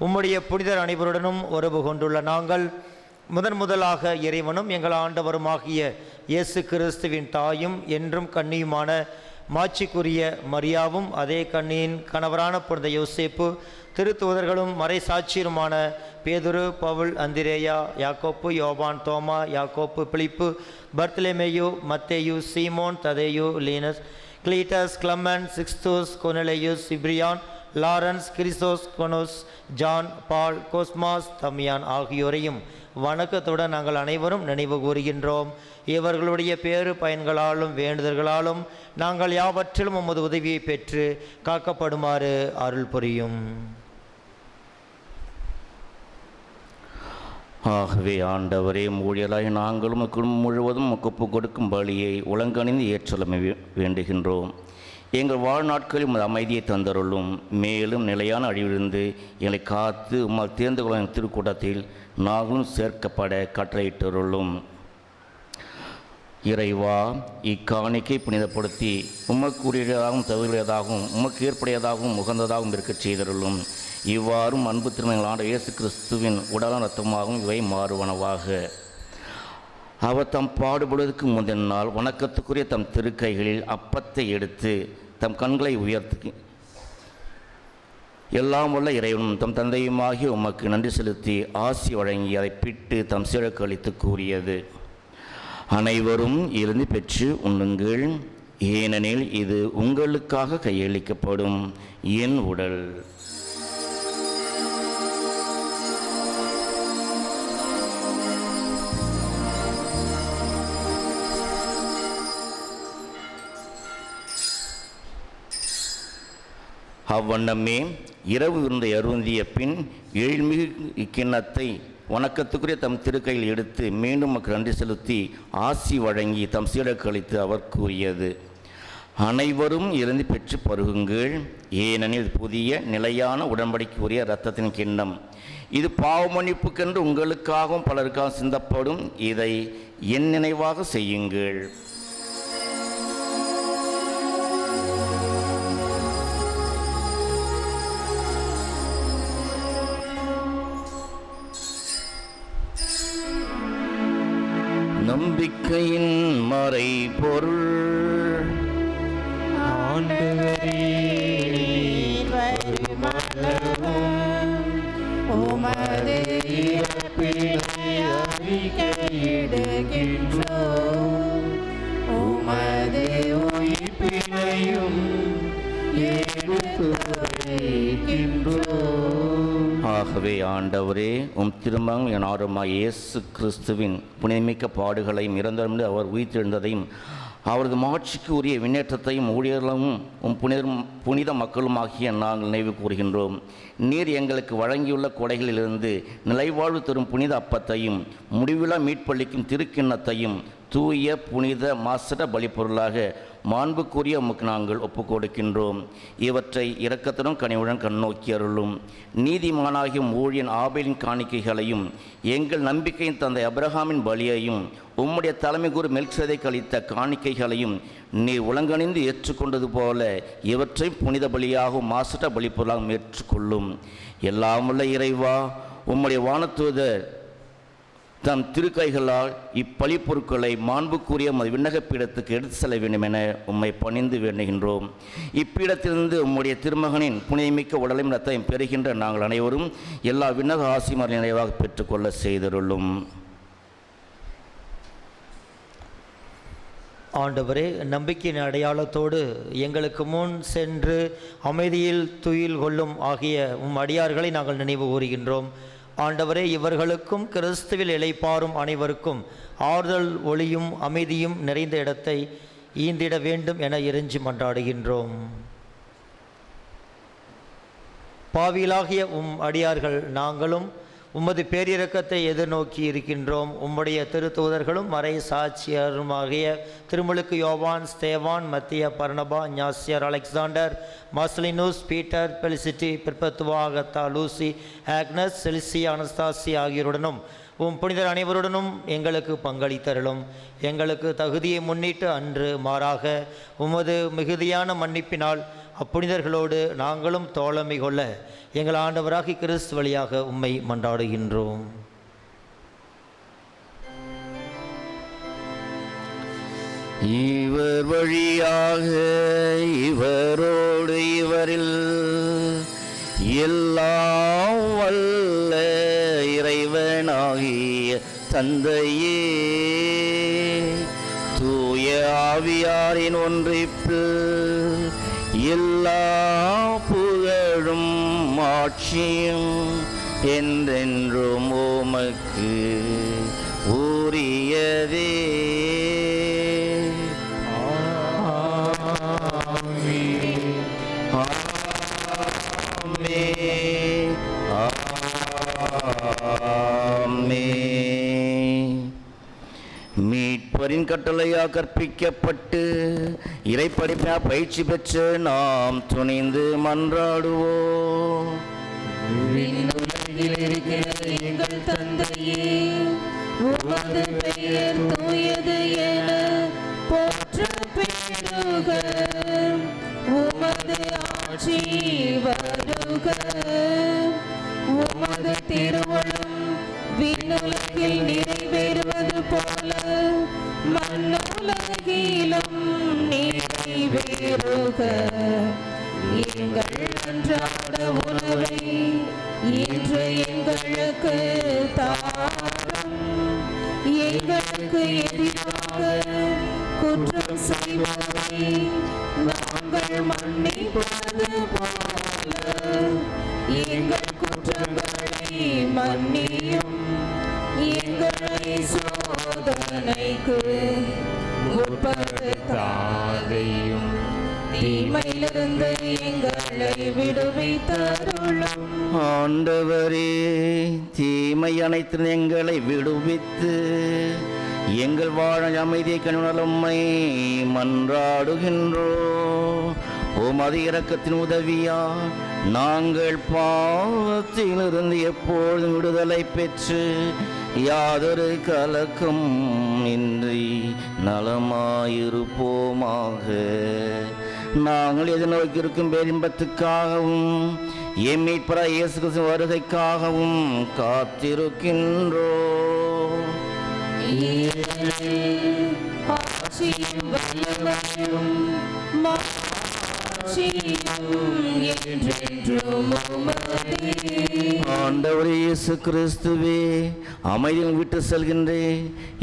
உம்முடைய புனிதர் அனைவருடனும் உறவு கொண்டுள்ள நாங்கள் முதலாக இறைவனும் எங்கள் ஆண்டவருமாகிய இயேசு கிறிஸ்துவின் தாயும் என்றும் கன்னியுமான மாட்சிக்குரிய மரியாவும் அதே கன்னியின் கணவரான புனித யோசேப்பு திருத்தூதர்களும் மறைசாட்சியருமான பேதுரு, பவுல், அந்திரேயா, யாக்கோப்பு, யோவான், தோமா, யாக்கோப்பு, பிலிப்பு, பர்த்லமேயு, மத்தேயு, சீமோன், ததேயு, லீனஸ், கிளீட்டஸ், கிளமன், சிக்ஸ்தோஸ், கொனலேயுஸ், சிப்ரியான், லாரன்ஸ், கிறிசோஸ், கொனோஸ், ஜான், பால், கோஸ்மாஸ், தமியான் ஆகியோரையும் வணக்கத்துடன் நாங்கள் அனைவரும் நினைவு கூறுகின்றோம். இவர்களுடைய பேறு பயன்களாலும் வேண்டுதல்களாலும் நாங்கள் யாவற்றிலும் உமது உதவியை பெற்று காக்கப்படுமாறு அருள் புரியும். ஆகவே ஆண்டவரே, ஊழியராய் நாங்களும் குடும்பம் முழுவதும் ஒப்பு கொடுக்கும் பலியை உலங்கணிந்து ஏற்றலும் வேண்டுகின்றோம். எங்கள் வாழ்நாட்களில் உமது அமைதியை தந்தருளும். மேலும் நிலையான அழிவிலிருந்து எங்களை காத்து உம்மால் தேர்ந்து கொள்ளும் திருக்கூட்டத்தில் நாங்களும் சேர்க்கப்பட கட்டளையிட்டருளும். இறைவா, இக்காணிக்கை புனிதப்படுத்தி உமக்குரியதாகவும் தகுதியுடையதாகவும் உமக்கு ஏற்புடையதாகவும் உகந்ததாகவும் இருக்கச் செய்தருளும். இவ்வாறும் அன்பு திருமணங்கள் ஆண்ட இயேசு கிறிஸ்துவின் உடலும் இரத்தமாகவும் இவை மாறுவனவாக. அவர் தம் பாடுபடுவதற்கு முந்தின நாள் வணக்கத்துக்குரிய தம் திருக்கைகளில் அப்பத்தை எடுத்து தம் கண்களை உயர்த்தி எல்லாம் உள்ள இறைவனும் தம் தந்தையுமாகிய உமக்கு நன்றி செலுத்தி ஆசி வழங்கி அதை பிட்டு தம் சீழக்கு அளித்து கூறியது: அனைவரும் இருந்து பெற்று உண்ணுங்கள், ஏனெனில் இது உங்களுக்காக கையளிக்கப்படும் என் உடல். அவ்வண்ணமே இரவு விருந்தை அருந்திய பின் எழில்மிகு இக்கிண்ணத்தை வணக்கத்துக்குரிய தம் திருக்கையில் எடுத்து மீண்டும் நமக்கு நன்றி செலுத்தி ஆசி வழங்கி தம் சீடருக்கு அளித்து அவர் கூறியது: அனைவரும் இருந்து பெற்று பருகுங்கள், ஏனெனில் புதிய நிலையான உடன்படிக்கைக்குரிய இரத்தத்தின் கிண்ணம். இது பாவமன்னிப்புக்கென்று உங்களுக்காகவும் பலருக்காகவும் சிந்தப்படும். இதை என் நினைவாக செய்யுங்கள். நம்பிக்கையின் மறை பொருள். உமது இறப்பினை அறிக்கையிடுகின்றோம், உமது உயிர்ப்பினையும் எடுத்துரைக்கின்றோம். ஆகவே ஆண்டவரே, உம் திருமகன் என் ஆறுமாய் இயேசு கிறிஸ்துவின் புனிதமிக்க பாடுகளையும் இறந்தமிருந்து அவர் உயிர்த்தெழுந்ததையும் அவரது மாட்சிக்கு உரிய விண்ணேற்றத்தையும் ஊழியர்களும் உம் புனித மக்களுமாகிய நாங்கள் நினைவு கூறுகின்றோம். நீர் எங்களுக்கு வழங்கியுள்ள கொடைகளிலிருந்து நிலைவாழ்வு தரும் புனித அப்பத்தையும் முடிவிலா மீட்பளிக்கும் திருக்கிண்ணத்தையும் தூய புனித மாசற்ற பலிப்பொருளாக மாண்புக்குரிய உமக்கு நாங்கள் ஒப்புக்கொடுக்கின்றோம். இவற்றை இரக்கத்துடன் கனிவுடன் கண்ணோக்கி அருளும். நீதிமானாகிய ஊழியன் ஆபேலின் காணிக்கைகளையும் எங்கள் நம்பிக்கையின் தந்தை அபிரகாமின் பலியையும் உம்முடைய தலைமை கூறு மெல்கிசேதேக்கு அளித்த காணிக்கைகளையும் நீர் உலங்கணிந்து ஏற்றுக்கொண்டது போல இவற்றை புனித பலியாகவும் மாசற்ற பலிப்பொருளாகவும் ஏற்றுக்கொள்ளும். எல்லாம் உள்ள இறைவா, உம்முடைய வானதூதர் தம் திருக்கைகளால் இப்பலி பொருட்களை மாண்புக்குரிய விண்ணக பீடத்துக்கு எடுத்து செல்ல வேண்டும் என உம்மை பணிந்து வேண்டுகின்றோம். இப்பீடத்திலிருந்து உம்முடைய திருமகனின் புனிதமிக்க உடலையும் இரத்தையும் பெறுகின்ற நாங்கள் அனைவரும் எல்லா விண்ணக ஆசிமார் நிறைவாக பெற்றுக்கொள்ள செய்தருளும். ஆண்டவரே, நம்பிக்கையின் அடையாளத்தோடு எங்களுக்கு முன் சென்று அமைதியில் துயில் கொள்ளும் ஆகிய உம் அடியார்களை நாங்கள் நினைவு கூறுகின்றோம். ஆண்டவரே, இவர்களுக்கும் கிறிஸ்துவில் இளைப்பாறும் அனைவருக்கும் ஆறுதல் ஒளியும் அமைதியும் நிறைந்த இடத்தை ஈந்திட வேண்டும் என இறைஞ்சி மன்றாடுகின்றோம். பாவியலாகிய உம் அடியார்கள் நாங்களும் உமது பேரிரக்கத்தை எதிர்நோக்கி இருக்கின்றோம். உம்முடைய திருத்தூதர்களும் மறை சாட்சியருமாகிய திருமுழுக்கு யோவான், ஸ்தேவான், மத்திய, பர்னபா, ஞாசியர், Alexander, Marcellinus, Peter, Felicity, Perpetua, Agatha, Lucy, Agnes, செலிசி, அனஸ்தாசி ஆகியோருடனும் உம் புனிதர் அனைவருடனும் எங்களுக்கு பங்களித்தருளும். எங்களுக்கு தகுதியை முன்னிட்டு அன்று மாறாக உமது மிகுதியான மன்னிப்பினால் அப்புனிதர்களோடு நாங்களும் தோழமை கொள்ள எங்கள் ஆண்டவராகி கிறிஸ்து வழியாக உம்மை மன்றாடுகின்றோம். இவர் வழியாக இவரோடு இவரில் எல்லாம் வல்ல இறைவனாகிய தந்தையே, தூய ஆவியாரின் ஒன்றிப்பு எல்லா புகழும் ஆட்சியும் என்றென்றும் உமக்கு உரியதே. ஆமென். கட்டளையாக கற்பிக்கப்பட்டு இறைப்படிப்பாக பயிற்சி பெற்று நாம் துணிந்து மன்றாடுவோம். விண்ணுலகில் இருக்கிற எங்கள் தந்தையே, உமது பெயர் தூயது என போற்றப் பெறுக. உமது ஆட்சி வருக. உமது திருவுளம் விண்ணுலகில் நிறைவேறுவது போல மண்ணுலகிலும் நிறைவேறுக. எங்கள் அன்றாட உணவை இன்று எங்களுக்கு தாரும். எங்களுக்கு எதிராக குற்றம் செய்வோரை நாங்கள் மன்னிப்பது போல எங்கள் குற்றங்களை மன்னியும். எங்களை சோதனைக்கு உட்படுத்தாதையும் தீமையிலிருந்து எங்களை விடுவித்தருளும். ஆண்டவரே, தீமை அனைத்து எங்களை விடுவித்து எங்கள் வாழ அமைதியை கண்ணுணர்மை மன்றாடுகின்றோம். உமது இரக்கத்தின் உதவியா நாங்கள் பாவத்திலிருந்து எப்பொழுதும் விடுதலை பெற்று யாதொரு கலக்கம் இன்றி நலமாயிருப்போமாக. நாங்கள் எதிர்நோக்கி இருக்கும் பேரின்பத்துக்காகவும் எம் மீட்பராகிய இயேசு கிறிஸ்துவின் வருகைக்காகவும் காத்திருக்கின்றோம். ஆட்சியும் வல்லமையும் மாட்சியும் என்றென்றும் உமதே. ஆண்டவரே இயேசு கிறிஸ்துவே, அமைதியில் விட்டு செல்கின்றேன்,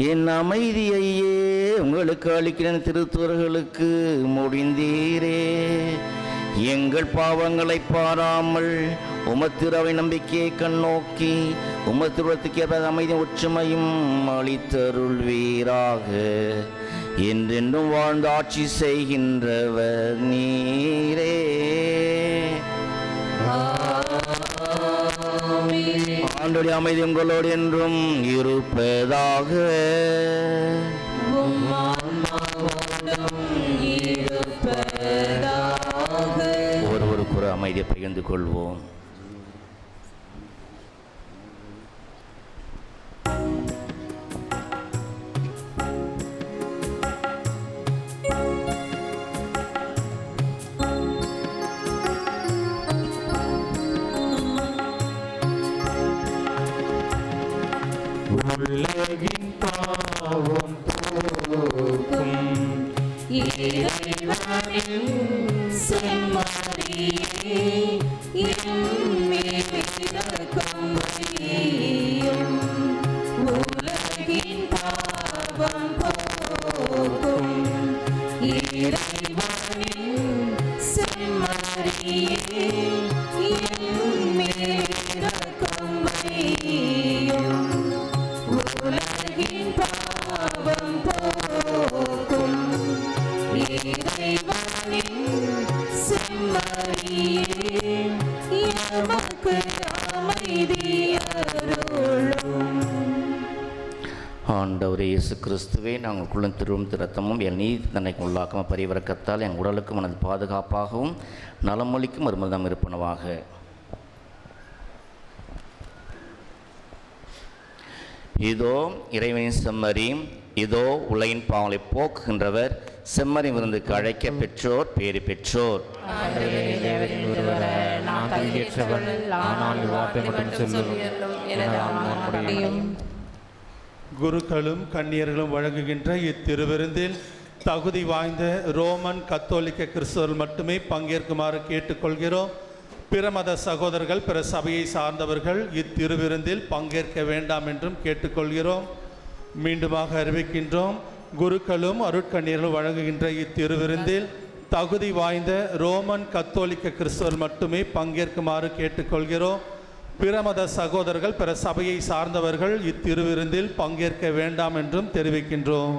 என் அமைதியையே உங்களுக்கு அளிக்கிறேன் திருத்துவர்களுக்கு முடிந்தீரே. எங்கள் பாவங்களை பாராமல் உமத்திருவை நம்பிக்கையை கண்ணோக்கி உமத்திருவத்துக்கு அமைதி ஒற்றுமையும் அளித்தருள்வீராக. என்றென்றும் வாழ்ந்து ஆட்சி செய்கின்றவர் நீரே. ஆண்டவருடைய அமைதி உங்களோடு என்றும் இருப்பதாக. ஒருவருக்கு ஒரு அமைதியை பகிர்ந்து கொள்வோம். உலகின் பாவம் போக்கும் இறைவனின் செம்மறியே, எம்மேல் இரக்கம் வையும். உலகின் பாவம் போக்கும் இறைவனின் செம்மறியே, எம்மேல் இரக்கம் வையும். உலகின் பாவம் போக்கும் இறைவனின் செம்மறியே, எமக்கு அமைதி அருளும். ஆண்டவரே இயேசு கிறிஸ்துவே, நாங்கள் குள்ளம் திருவும் திருத்தமும் என் நீதி தன்னைக்கு உள்ளாக்காம பரிவரக்கத்தால் என் உடலுக்கும் எனது பாதுகாப்பாகவும் நலமொழிக்கும் மறுமதம் இருப்பனவாக. இதோ இறைவனின் செம்மறி, இதோ உலகின் பாவங்களை போக்குகின்றவர், செம்மறி விருந்துக்கு அழைக்க பெற்றோர் பேறு பெற்றோர். குருக்களும் கன்னியர்களும் வழங்குகின்ற இத்திருவிருந்தில் தகுதி வாய்ந்த ரோமன் கத்தோலிக்க கிறிஸ்தவர்கள் மட்டுமே பங்கேற்குமாறு கேட்டுக்கொள்கிறோம். பிற மத சகோதரர்கள், பிற சபையை சார்ந்தவர்கள் இத்திருவிருந்தில் பங்கேற்க வேண்டாம் என்றும் கேட்டுக்கொள்கிறோம். மீண்டுமாக அறிவிக்கின்றோம், குருக்களும் அருட்கன்னியர்களும் வழங்குகின்ற இத்திருவிருந்தில் தகுதி வாய்ந்த ரோமன் கத்தோலிக்க கிறிஸ்தவர்கள் மட்டுமே பங்கேற்குமாறு கேட்டுக்கொள்கிறோம். பிற மத சகோதரர்கள், பிற சபையை சார்ந்தவர்கள் இத்திருவிருந்தில் பங்கேற்க வேண்டாம் என்றும் தெரிவிக்கின்றோம்.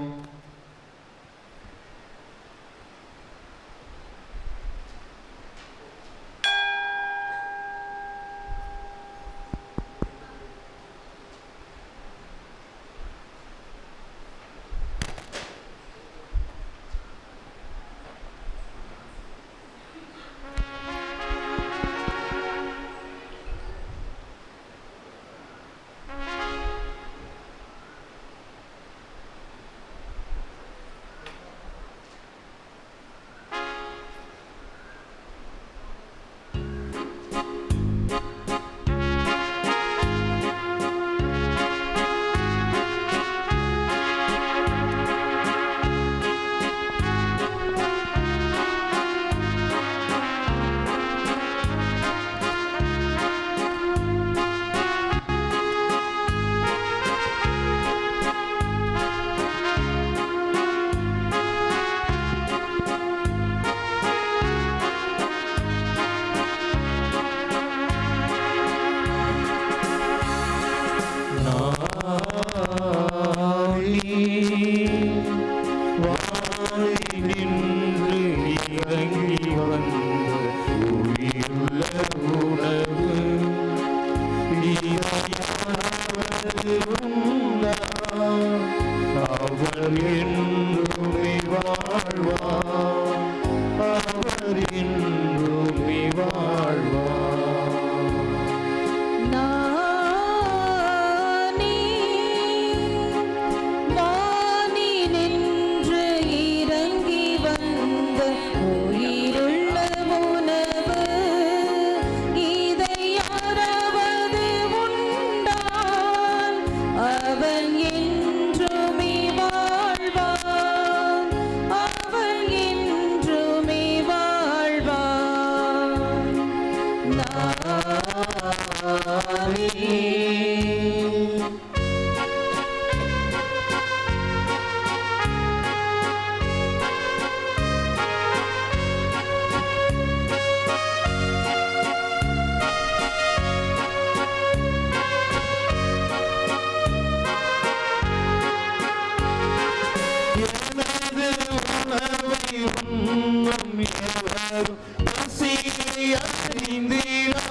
வாழ்வார், அவர் என்றுமே வாழ்வார். நானே வானினின்று இறங்கி வந்த உயிருள்ள உணவு, இதை யாராவது உண்டால் அவன் என்றுமே வாழ்வான், அவன் என்றுமே வாழ்வான். நானே எனது உணவை உண்ணும் எவரும் பசியை அறிந்திடார்.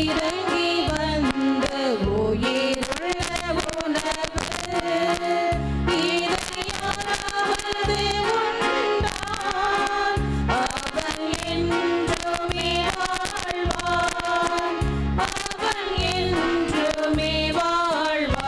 இறங்கி வந்த உயிருள்ள உணவு, இதை யாராவது உண்டால் அவன் என்றுமே வாழ்வான், அவன் என்றுமே வாழ்வான்.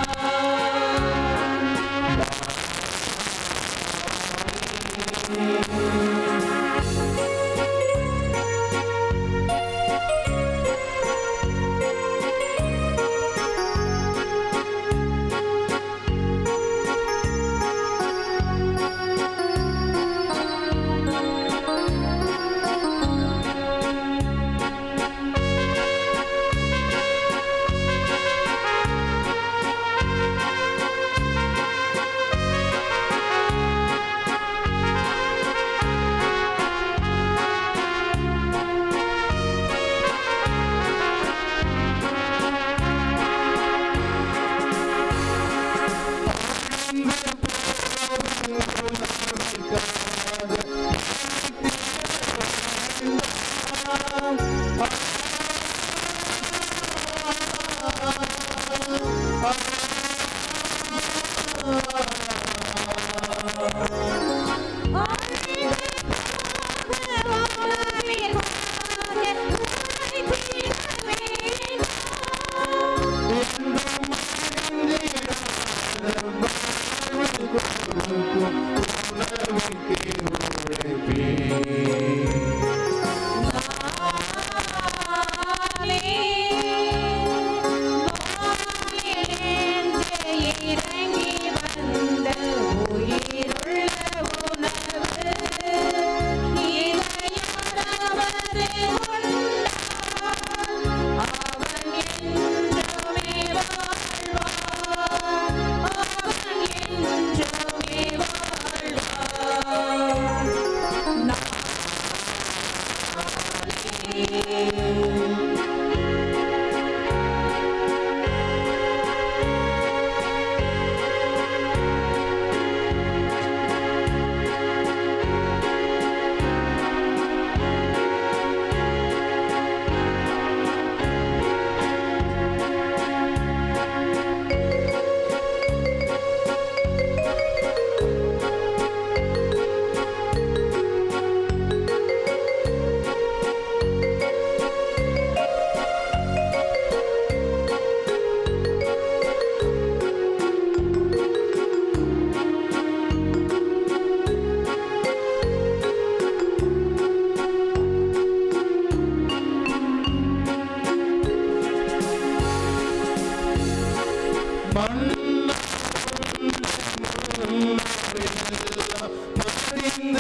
இறங்கி வந்த உயிருள்ள உணவு, இதை யாராவது உண்டால் அவன் என்றுமே வாழ்வான், அவன் என்றுமே வாழ்வான். மறிந்த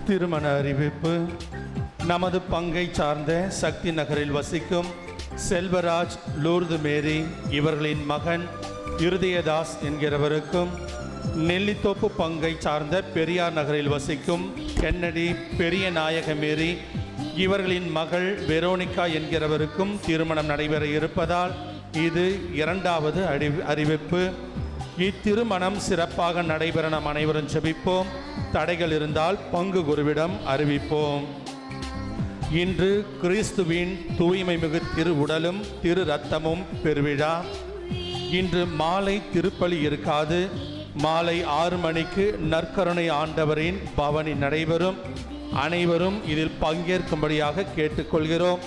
திருமண அறிவிப்பு. நமது பங்கை சார்ந்த சக்தி நகரில் வசிக்கும் செல்வராஜ் லூர்து மேரி இவர்களின் மகன் இருதயதாஸ் என்கிறவருக்கும், நெல்லித்தோப்பு பங்கை சார்ந்த பெரியார் நகரில் வசிக்கும் கென்னடி பெரிய நாயக மேரி இவர்களின் மகள் வெரோனிகா என்கிறவருக்கும் திருமணம் நடைபெற இருப்பதால் இது இரண்டாவது அறிவிப்பு. இத்திருமணம் சிறப்பாக நடைபெற நாம் அனைவரும் ஜெபிப்போம். தடைகள் இருந்தால் பங்கு குருவிடம் அறிவிப்போம். இன்று கிறிஸ்துவின் தூய்மை மிகு திரு உடலும் திரு இரத்தமும் பெருவிழா. இன்று மாலை திருப்பலி இருக்காது. மாலை 6 மணிக்கு நற்கருணை ஆண்டவரின் பவனி நடைபெறும். அனைவரும் இதில் பங்கேற்கும்படியாக கேட்டுக்கொள்கிறோம்.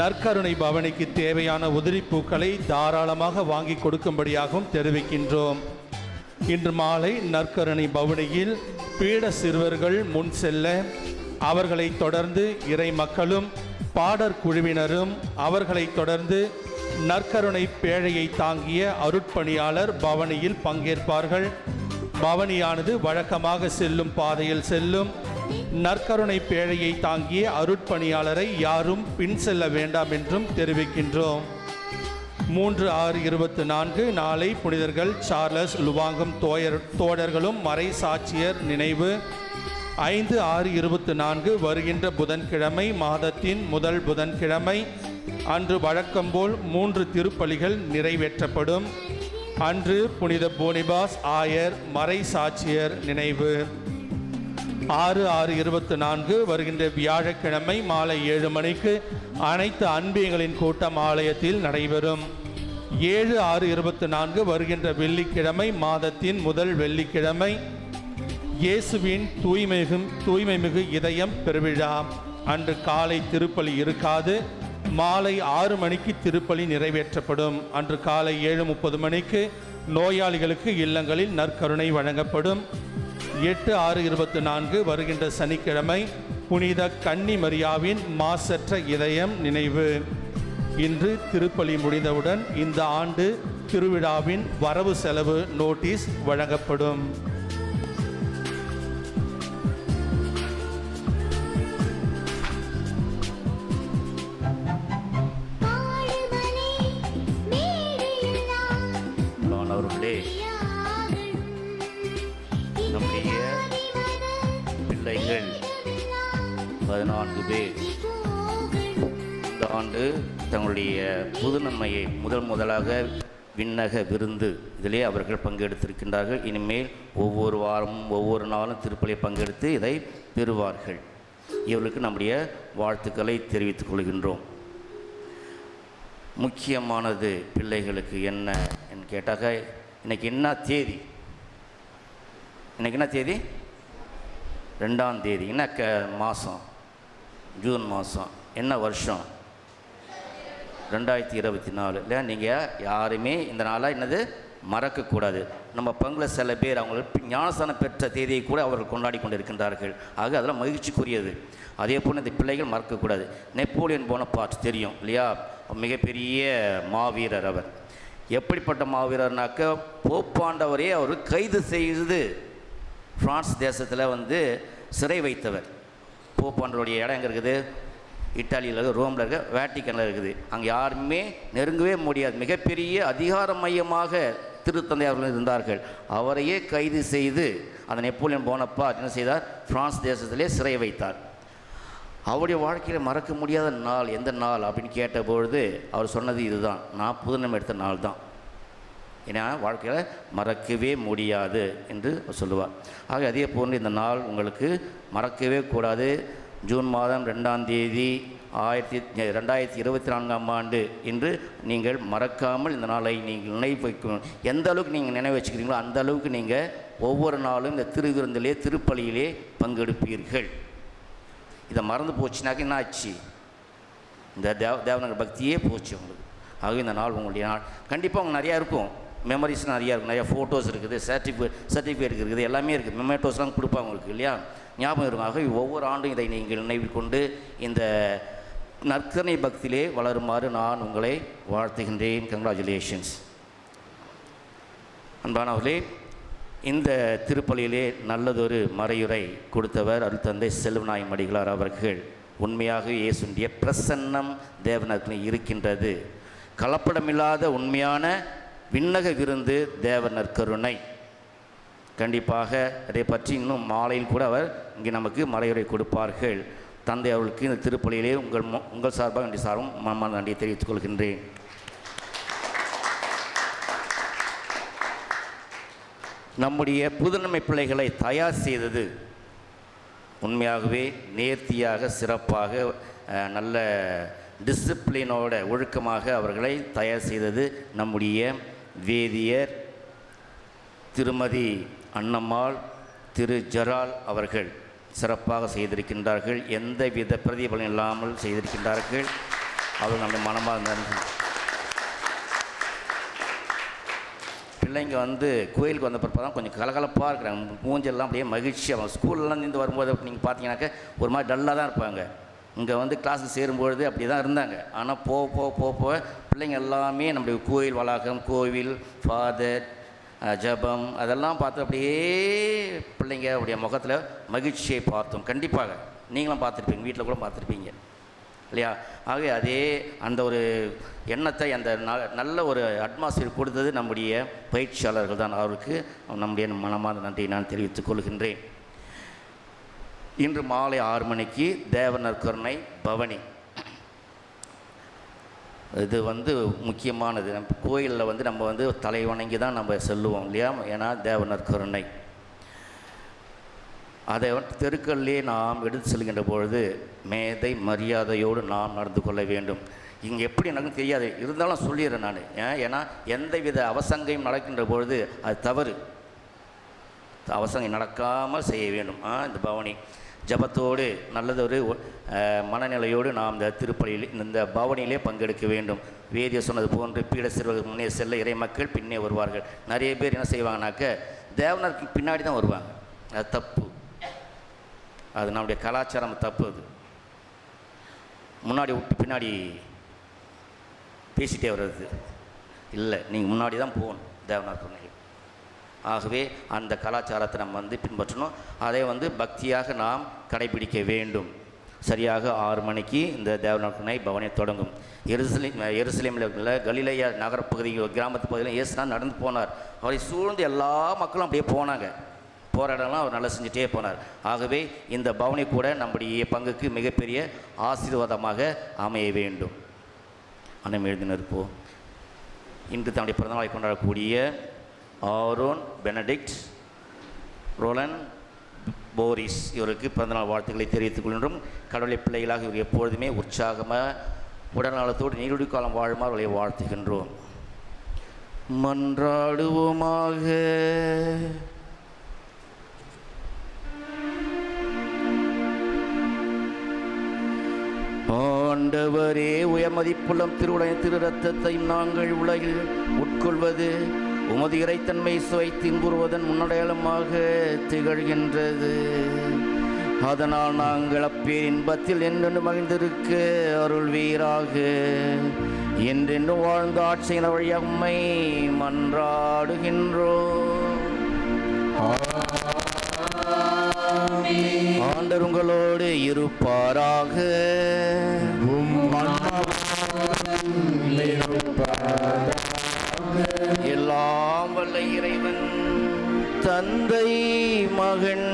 நற்கருணை பவனிக்கு தேவையான உதிரிப்பூக்களை தாராளமாக வாங்கி கொடுக்கும்படியாகவும் தெரிவிக்கின்றோம். இன்று மாலை நற்கருணை பவனியில் பீட சிறுவர்கள் முன் செல்ல, அவர்களை தொடர்ந்து இறை மக்களும் பாடற் குழுவினரும், அவர்களை தொடர்ந்து நற்கருணை பேழையை தாங்கிய அருட்பணியாளர் பவனியில் பங்கேற்பார்கள். பவனியானது வழக்கமாக செல்லும் பாதையில் செல்லும். நற்கருணை பேழையை தாங்கிய அருட்பணியாளரை யாரும் பின் செல்ல வேண்டாம் என்றும் தெரிவிக்கின்றோம். 3/6/24 நாளை புனிதர்கள் சார்லஸ் லுவாங்கம் தோழர்களும் மறை சாட்சியர் நினைவு. 5/6/24 வருகின்ற புதன்கிழமை, மாதத்தின் முதல் புதன்கிழமை அன்று வழக்கம்போல் 3 திருப்பலிகள் நிறைவேற்றப்படும். அன்று புனித போனிபாஸ் ஆயர் மறை சாட்சியர் நினைவு. 6/6/24 வருகின்ற வியாழக்கிழமை மாலை 7 மணிக்கு அனைத்து அன்பியங்களின் கூட்டம் ஆலயத்தில் நடைபெறும். 7/6/24 வருகின்ற வெள்ளிக்கிழமை, மாதத்தின் முதல் வெள்ளிக்கிழமை, இயேசுவின் தூய்மைமிகு இதயம் பெருவிழா. அன்று காலை திருப்பலி இருக்காது. மாலை 6 மணிக்கு திருப்பலி நிறைவேற்றப்படும். அன்று காலை 7:30 மணிக்கு நோயாளிகளுக்கு இல்லங்களில் நற்கருணை வழங்கப்படும். 8/6/24 வருகின்ற சனிக்கிழமை புனித கன்னி மரியாவின் மாசற்ற இதயம் நினைவு. இன்று திருப்பலி முடிந்தவுடன் இந்த ஆண்டு திருவிழாவின் வரவு செலவு நோட்டீஸ் வழங்கப்படும். அவர்களே, நம்முடைய பிள்ளைகள் 14 பேர் இந்த ஆண்டு தங்களுடைய புது நன்மையை முதலாக விண்ணக விருந்து இதிலே அவர்கள் பங்கெடுத்திருக்கின்றார்கள். இனிமேல் ஒவ்வொரு வாரமும் ஒவ்வொரு நாளும் திருப்பலியை பங்கெடுத்து இதை பெறுவார்கள். இவர்களுக்கு நம்முடைய வாழ்த்துக்களை தெரிவித்துக் கொள்கின்றோம். முக்கியமானது பிள்ளைகளுக்கு என்ன என்று கேட்டாக்க, இன்றைக்கி என்ன தேதி? இன்றைக்கி என்ன தேதி? 2ஆம் தேதி. என்ன மாதம்? ஜூன் மாதம். என்ன வருஷம்? 2024. இல்லை, நீங்கள் யாருமே இந்த நாளாக என்னது மறக்கக்கூடாது. நம்ம பங்கில் சில பேர் அவங்களுக்கு ஞானஸ்தானம் பெற்ற தேதியை கூட அவர்கள் கொண்டாடி கொண்டு இருக்கின்றார்கள். ஆக அதெல்லாம் மகிழ்ச்சிக்குரியது. அதே போல் இந்த பிள்ளைகள் மறக்கக்கூடாது. நெப்போலியன் போனபார்ட் தெரியும் இல்லையா? மிகப்பெரிய மாவீரர். அவர் எப்படிப்பட்ட மாவீரர்னாக்க, போப்பாண்டவரே அவர் கைது செய்து பிரான்ஸ் தேசத்தில் சிறை வைத்தவர். போப்பாண்டவருடைய இடம் எங்கே இருக்குது? இட்டாலியில் இருக்குது, ரோமில் இருக்குது, வேட்டிக்கனில் இருக்குது. அங்கே யாருமே நெருங்கவே முடியாது. மிகப்பெரிய அதிகார மையமாக திருத்தந்தை அவர்கள் இருந்தார்கள். அவரையே கைது செய்து அந்த நெப்போலியன் போனபார்ட் என்ன செய்தார்? பிரான்ஸ் தேசத்திலே சிறை வைத்தார். அவருடைய வாழ்க்கையில் மறக்க முடியாத நாள் எந்த நாள் அப்படின்னு கேட்டபொழுது அவர் சொன்னது இதுதான், நான் புதுநன்மை எடுத்த நாள் தான், ஏன்னா வாழ்க்கையில் மறக்கவே முடியாது என்று சொல்லுவார். ஆக அதே போன்று இந்த நாள் உங்களுக்கு மறக்கவே கூடாது. ஜூன் மாதம் 2ஆம் தேதி 2024ஆம் ஆண்டு இன்று நீங்கள் மறக்காமல் இந்த நாளை நீங்கள் நினைவு வைக்கணும். எந்த அளவுக்கு நீங்கள் நினைவு வச்சுக்கிறீங்களோ அந்த அளவுக்கு நீங்கள் ஒவ்வொரு நாளும் இந்த திருவிருந்திலே திருப்பலியிலே பங்கெடுப்பீர்கள். இதை மறந்து போச்சுனாக்க என்ன ஆச்சு? இந்த தேவனங்கள் பக்தியே போச்சு உங்களுக்கு. ஆக இந்த நாள் உங்களுடைய நாள். கண்டிப்பாக உங்களுக்கு நிறையா இருக்கும், மெமரிஸ் நிறையா இருக்கும், நிறையா ஃபோட்டோஸ் இருக்குது, சர்டிஃபிகேட் இருக்குது, எல்லாமே இருக்குது. மெமேட்டோஸ்லாம் கொடுப்பாங்க உங்களுக்கு இல்லையா? ஞாபகம் இருக்கும். ஆக ஒவ்வொரு ஆண்டும் இதை நீங்கள் நினைவில் கொண்டு இந்த நற்கருணை பக்தியிலே வளருமாறு நான் உங்களை வாழ்த்துகின்றேன். கங்க்ராச்சுலேஷன்ஸ். அன்பானவர்களே, இந்த திருப்பலியிலே நல்லதொரு மறையுரை கொடுத்தவர் அருள்தந்தை செல்வநாயகம் அடிகளார் அவர்கள். உண்மையாக இயேசுடைய பிரசன்னம் தேவனுக்கு இருக்கின்றது. கலப்படமில்லாத உண்மையான விண்ணக விருந்து தேவனர் கருணை. கண்டிப்பாக அதை பற்றி இன்னும் மாலையில் கூட அவர் இங்கே நமக்கு மறையுரை கொடுப்பார்கள். தந்தை அவர்களுக்கு இந்த திருப்பலியிலே உங்கள் சார்பாக நன்றி சார்பும் மனமார்ந்த நன்றியை தெரிவித்துக் கொள்கின்றேன். நம்முடைய புதுநன்மை பிள்ளைகளை தயார் செய்தது உண்மையாகவே நேர்த்தியாக சிறப்பாக நல்ல டிசிப்ளினோட ஒழுக்கமாக அவர்களை தயார் செய்தது நம்முடைய வேதியர் திருமதி அன்னம்மாள், திரு ஜெரால் அவர்கள் சிறப்பாக செய்திருக்கின்றார்கள். எந்தவித பிரதிபலன் இல்லாமல் செய்திருக்கின்றார்கள். அவர்கள் நம்முடைய மனமாக பிள்ளைங்க கோயிலுக்கு வந்த பிறப்ப தான் கொஞ்சம் கலகலப்பாக இருக்கிறாங்க. மூஞ்செல்லாம் அப்படியே மகிழ்ச்சியாக. ஸ்கூல்லாம் இருந்து வரும்போது நீங்கள் பார்த்தீங்கன்னாக்க ஒரு மாதிரி டல்லாக தான் இருப்பாங்க. இங்கே கிளாஸுக்கு சேரும்பொழுது அப்படி தான் இருந்தாங்க. ஆனால் போக பிள்ளைங்க எல்லாமே நம்முடைய கோயில் வளாகம், கோவில், ஃபாதர், ஜபம் அதெல்லாம் பார்த்து அப்படியே பிள்ளைங்க அப்படியே முகத்தில் மகிழ்ச்சியை பார்த்தோம். கண்டிப்பாக நீங்களும் பார்த்துருப்பீங்க, வீட்டில் கூட பார்த்துருப்பீங்க இல்லையா? ஆகவே அதே அந்த ஒரு எண்ணத்தை அந்த நல்ல ஒரு அட்மாஸ்பியர் கொடுத்தது நம்முடைய பயிற்சியாளர்கள் தான். அவருக்கு நம்முடைய மனமார்ந்த நன்றியை நான் தெரிவித்துக் கொள்கின்றேன். இன்று மாலை 6 மணிக்கு தேவனர் கருணை பவனி. இது முக்கியமானது. கோயிலில் நம்ம தலை வணங்கி தான் நம்ம செல்லுவோம் இல்லையா? ஏன்னா தேவனர் கருணை. அதை தெருக்களிலே நாம் எடுத்து செல்கின்ற பொழுது மேதை மரியாதையோடு நாம் நடந்து கொள்ள வேண்டும். இங்கே எப்படி எனக்கு தெரியாது, இருந்தாலும் சொல்லிடுறேன் நான். ஏன்னா எந்தவித அவசங்கையும் நடக்கின்ற பொழுது அது தவறு. அவசங்கை நடக்காமல் செய்ய வேண்டும். இந்த பவனி ஜபத்தோடு நல்லதொரு மனநிலையோடு நாம் இந்த திருப்பலியில் இந்த பவனியிலே பங்கெடுக்க வேண்டும். வேதிய சொன்னது போன்று பீட சிறுவர்கள் முன்னே செல்ல இறை மக்கள் பின்னே வருவார்கள். நிறைய பேர் என்ன செய்வாங்கனாக்க தேவனருக்கு பின்னாடி தான் வருவாங்க. அது தப்பு. அது நம்முடைய கலாச்சாரம் தப்பு. அது முன்னாடி விட்டு பின்னாடி பேசிகிட்டே வர்றது இல்லை. நீங்கள் முன்னாடி தான் போகணும் தேவனார் கருணை. ஆகவே அந்த கலாச்சாரத்தை நம்ம பின்பற்றணும். அதை பக்தியாக நாம் கடைபிடிக்க வேண்டும். சரியாக 6 மணிக்கு இந்த தேவனார் கருணை பவனி தொடங்கும். எருசலேமில் உள்ள கலிலேயா நகரப்பகுதி கிராமத்து பகுதியில் இயேசு நடந்து போனார். அவரை சூழ்ந்து எல்லா மக்களும் அப்படியே போனாங்க. போராடலாம் அவர் நல்லா செஞ்சுட்டே போனார். ஆகவே இந்த பவனி கூட நம்முடைய பங்குக்கு மிகப்பெரிய ஆசீர்வாதமாக அமைய வேண்டும். அனைவரும் எழுதி நிற்போம். இன்று தன்னுடைய பிறந்தநாளை கொண்டாடக்கூடிய ஆரோன் பெனடிக்ட் ரோலன் போரிஸ் இவருக்கு பிறந்தநாள் வாழ்த்துக்களை தெரிவித்துக் கொள்கின்றோம். கடவுளை பிள்ளைகளாக இவர் எப்பொழுதுமே உற்சாகமாக உடல்நலத்தோடு நீருடி காலம் வாழுமாறு அவர்களை வாழ்த்துகின்றோம். மன்றாடுவோமாக. ஆண்டவரே, உயர்மதிப்புள்ள திருவுடைய திரு ரத்தத்தை நாங்கள் உலகில் உட்கொள்வது உமது இறைத்தன்மை சுவைத்து இன்புறுவதன் முன்னடையாளமாக திகழ்கின்றது. அதனால் நாங்கள் அப்பேரின்பத்தில் என்றென்று மகிழ்ந்திருக்க அருள்வீராக. என்றென்று வாழ்ந்த ஆட்சியின் வழியாக உம்மை மன்றாடுகின்றோம். ஆண்டவர் உங்களோடு இருப்பாராக. எல்லாம் வல்ல இறைவன் தந்தை, மகன்,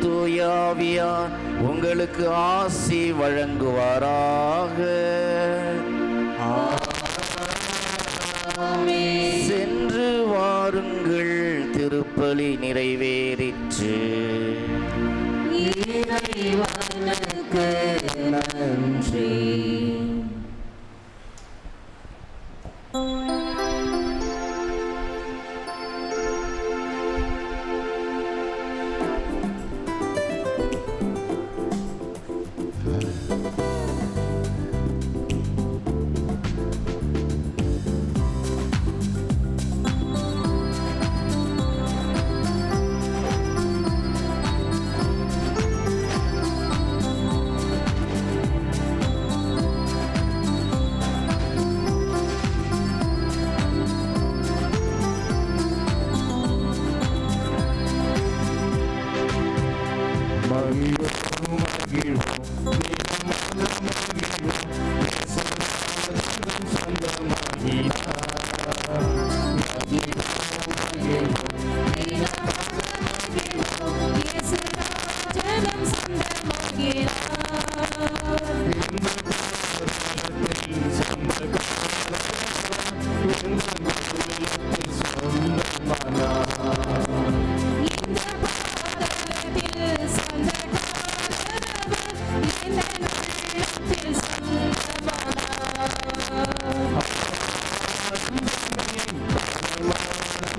தூயாவியார் உங்களுக்கு ஆசி வழங்குவாராக. சென்று வாருங்கள், திருப்பலி நிறைவேறிற்று. இறைவனுக்கு நன்றி.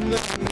கண்டு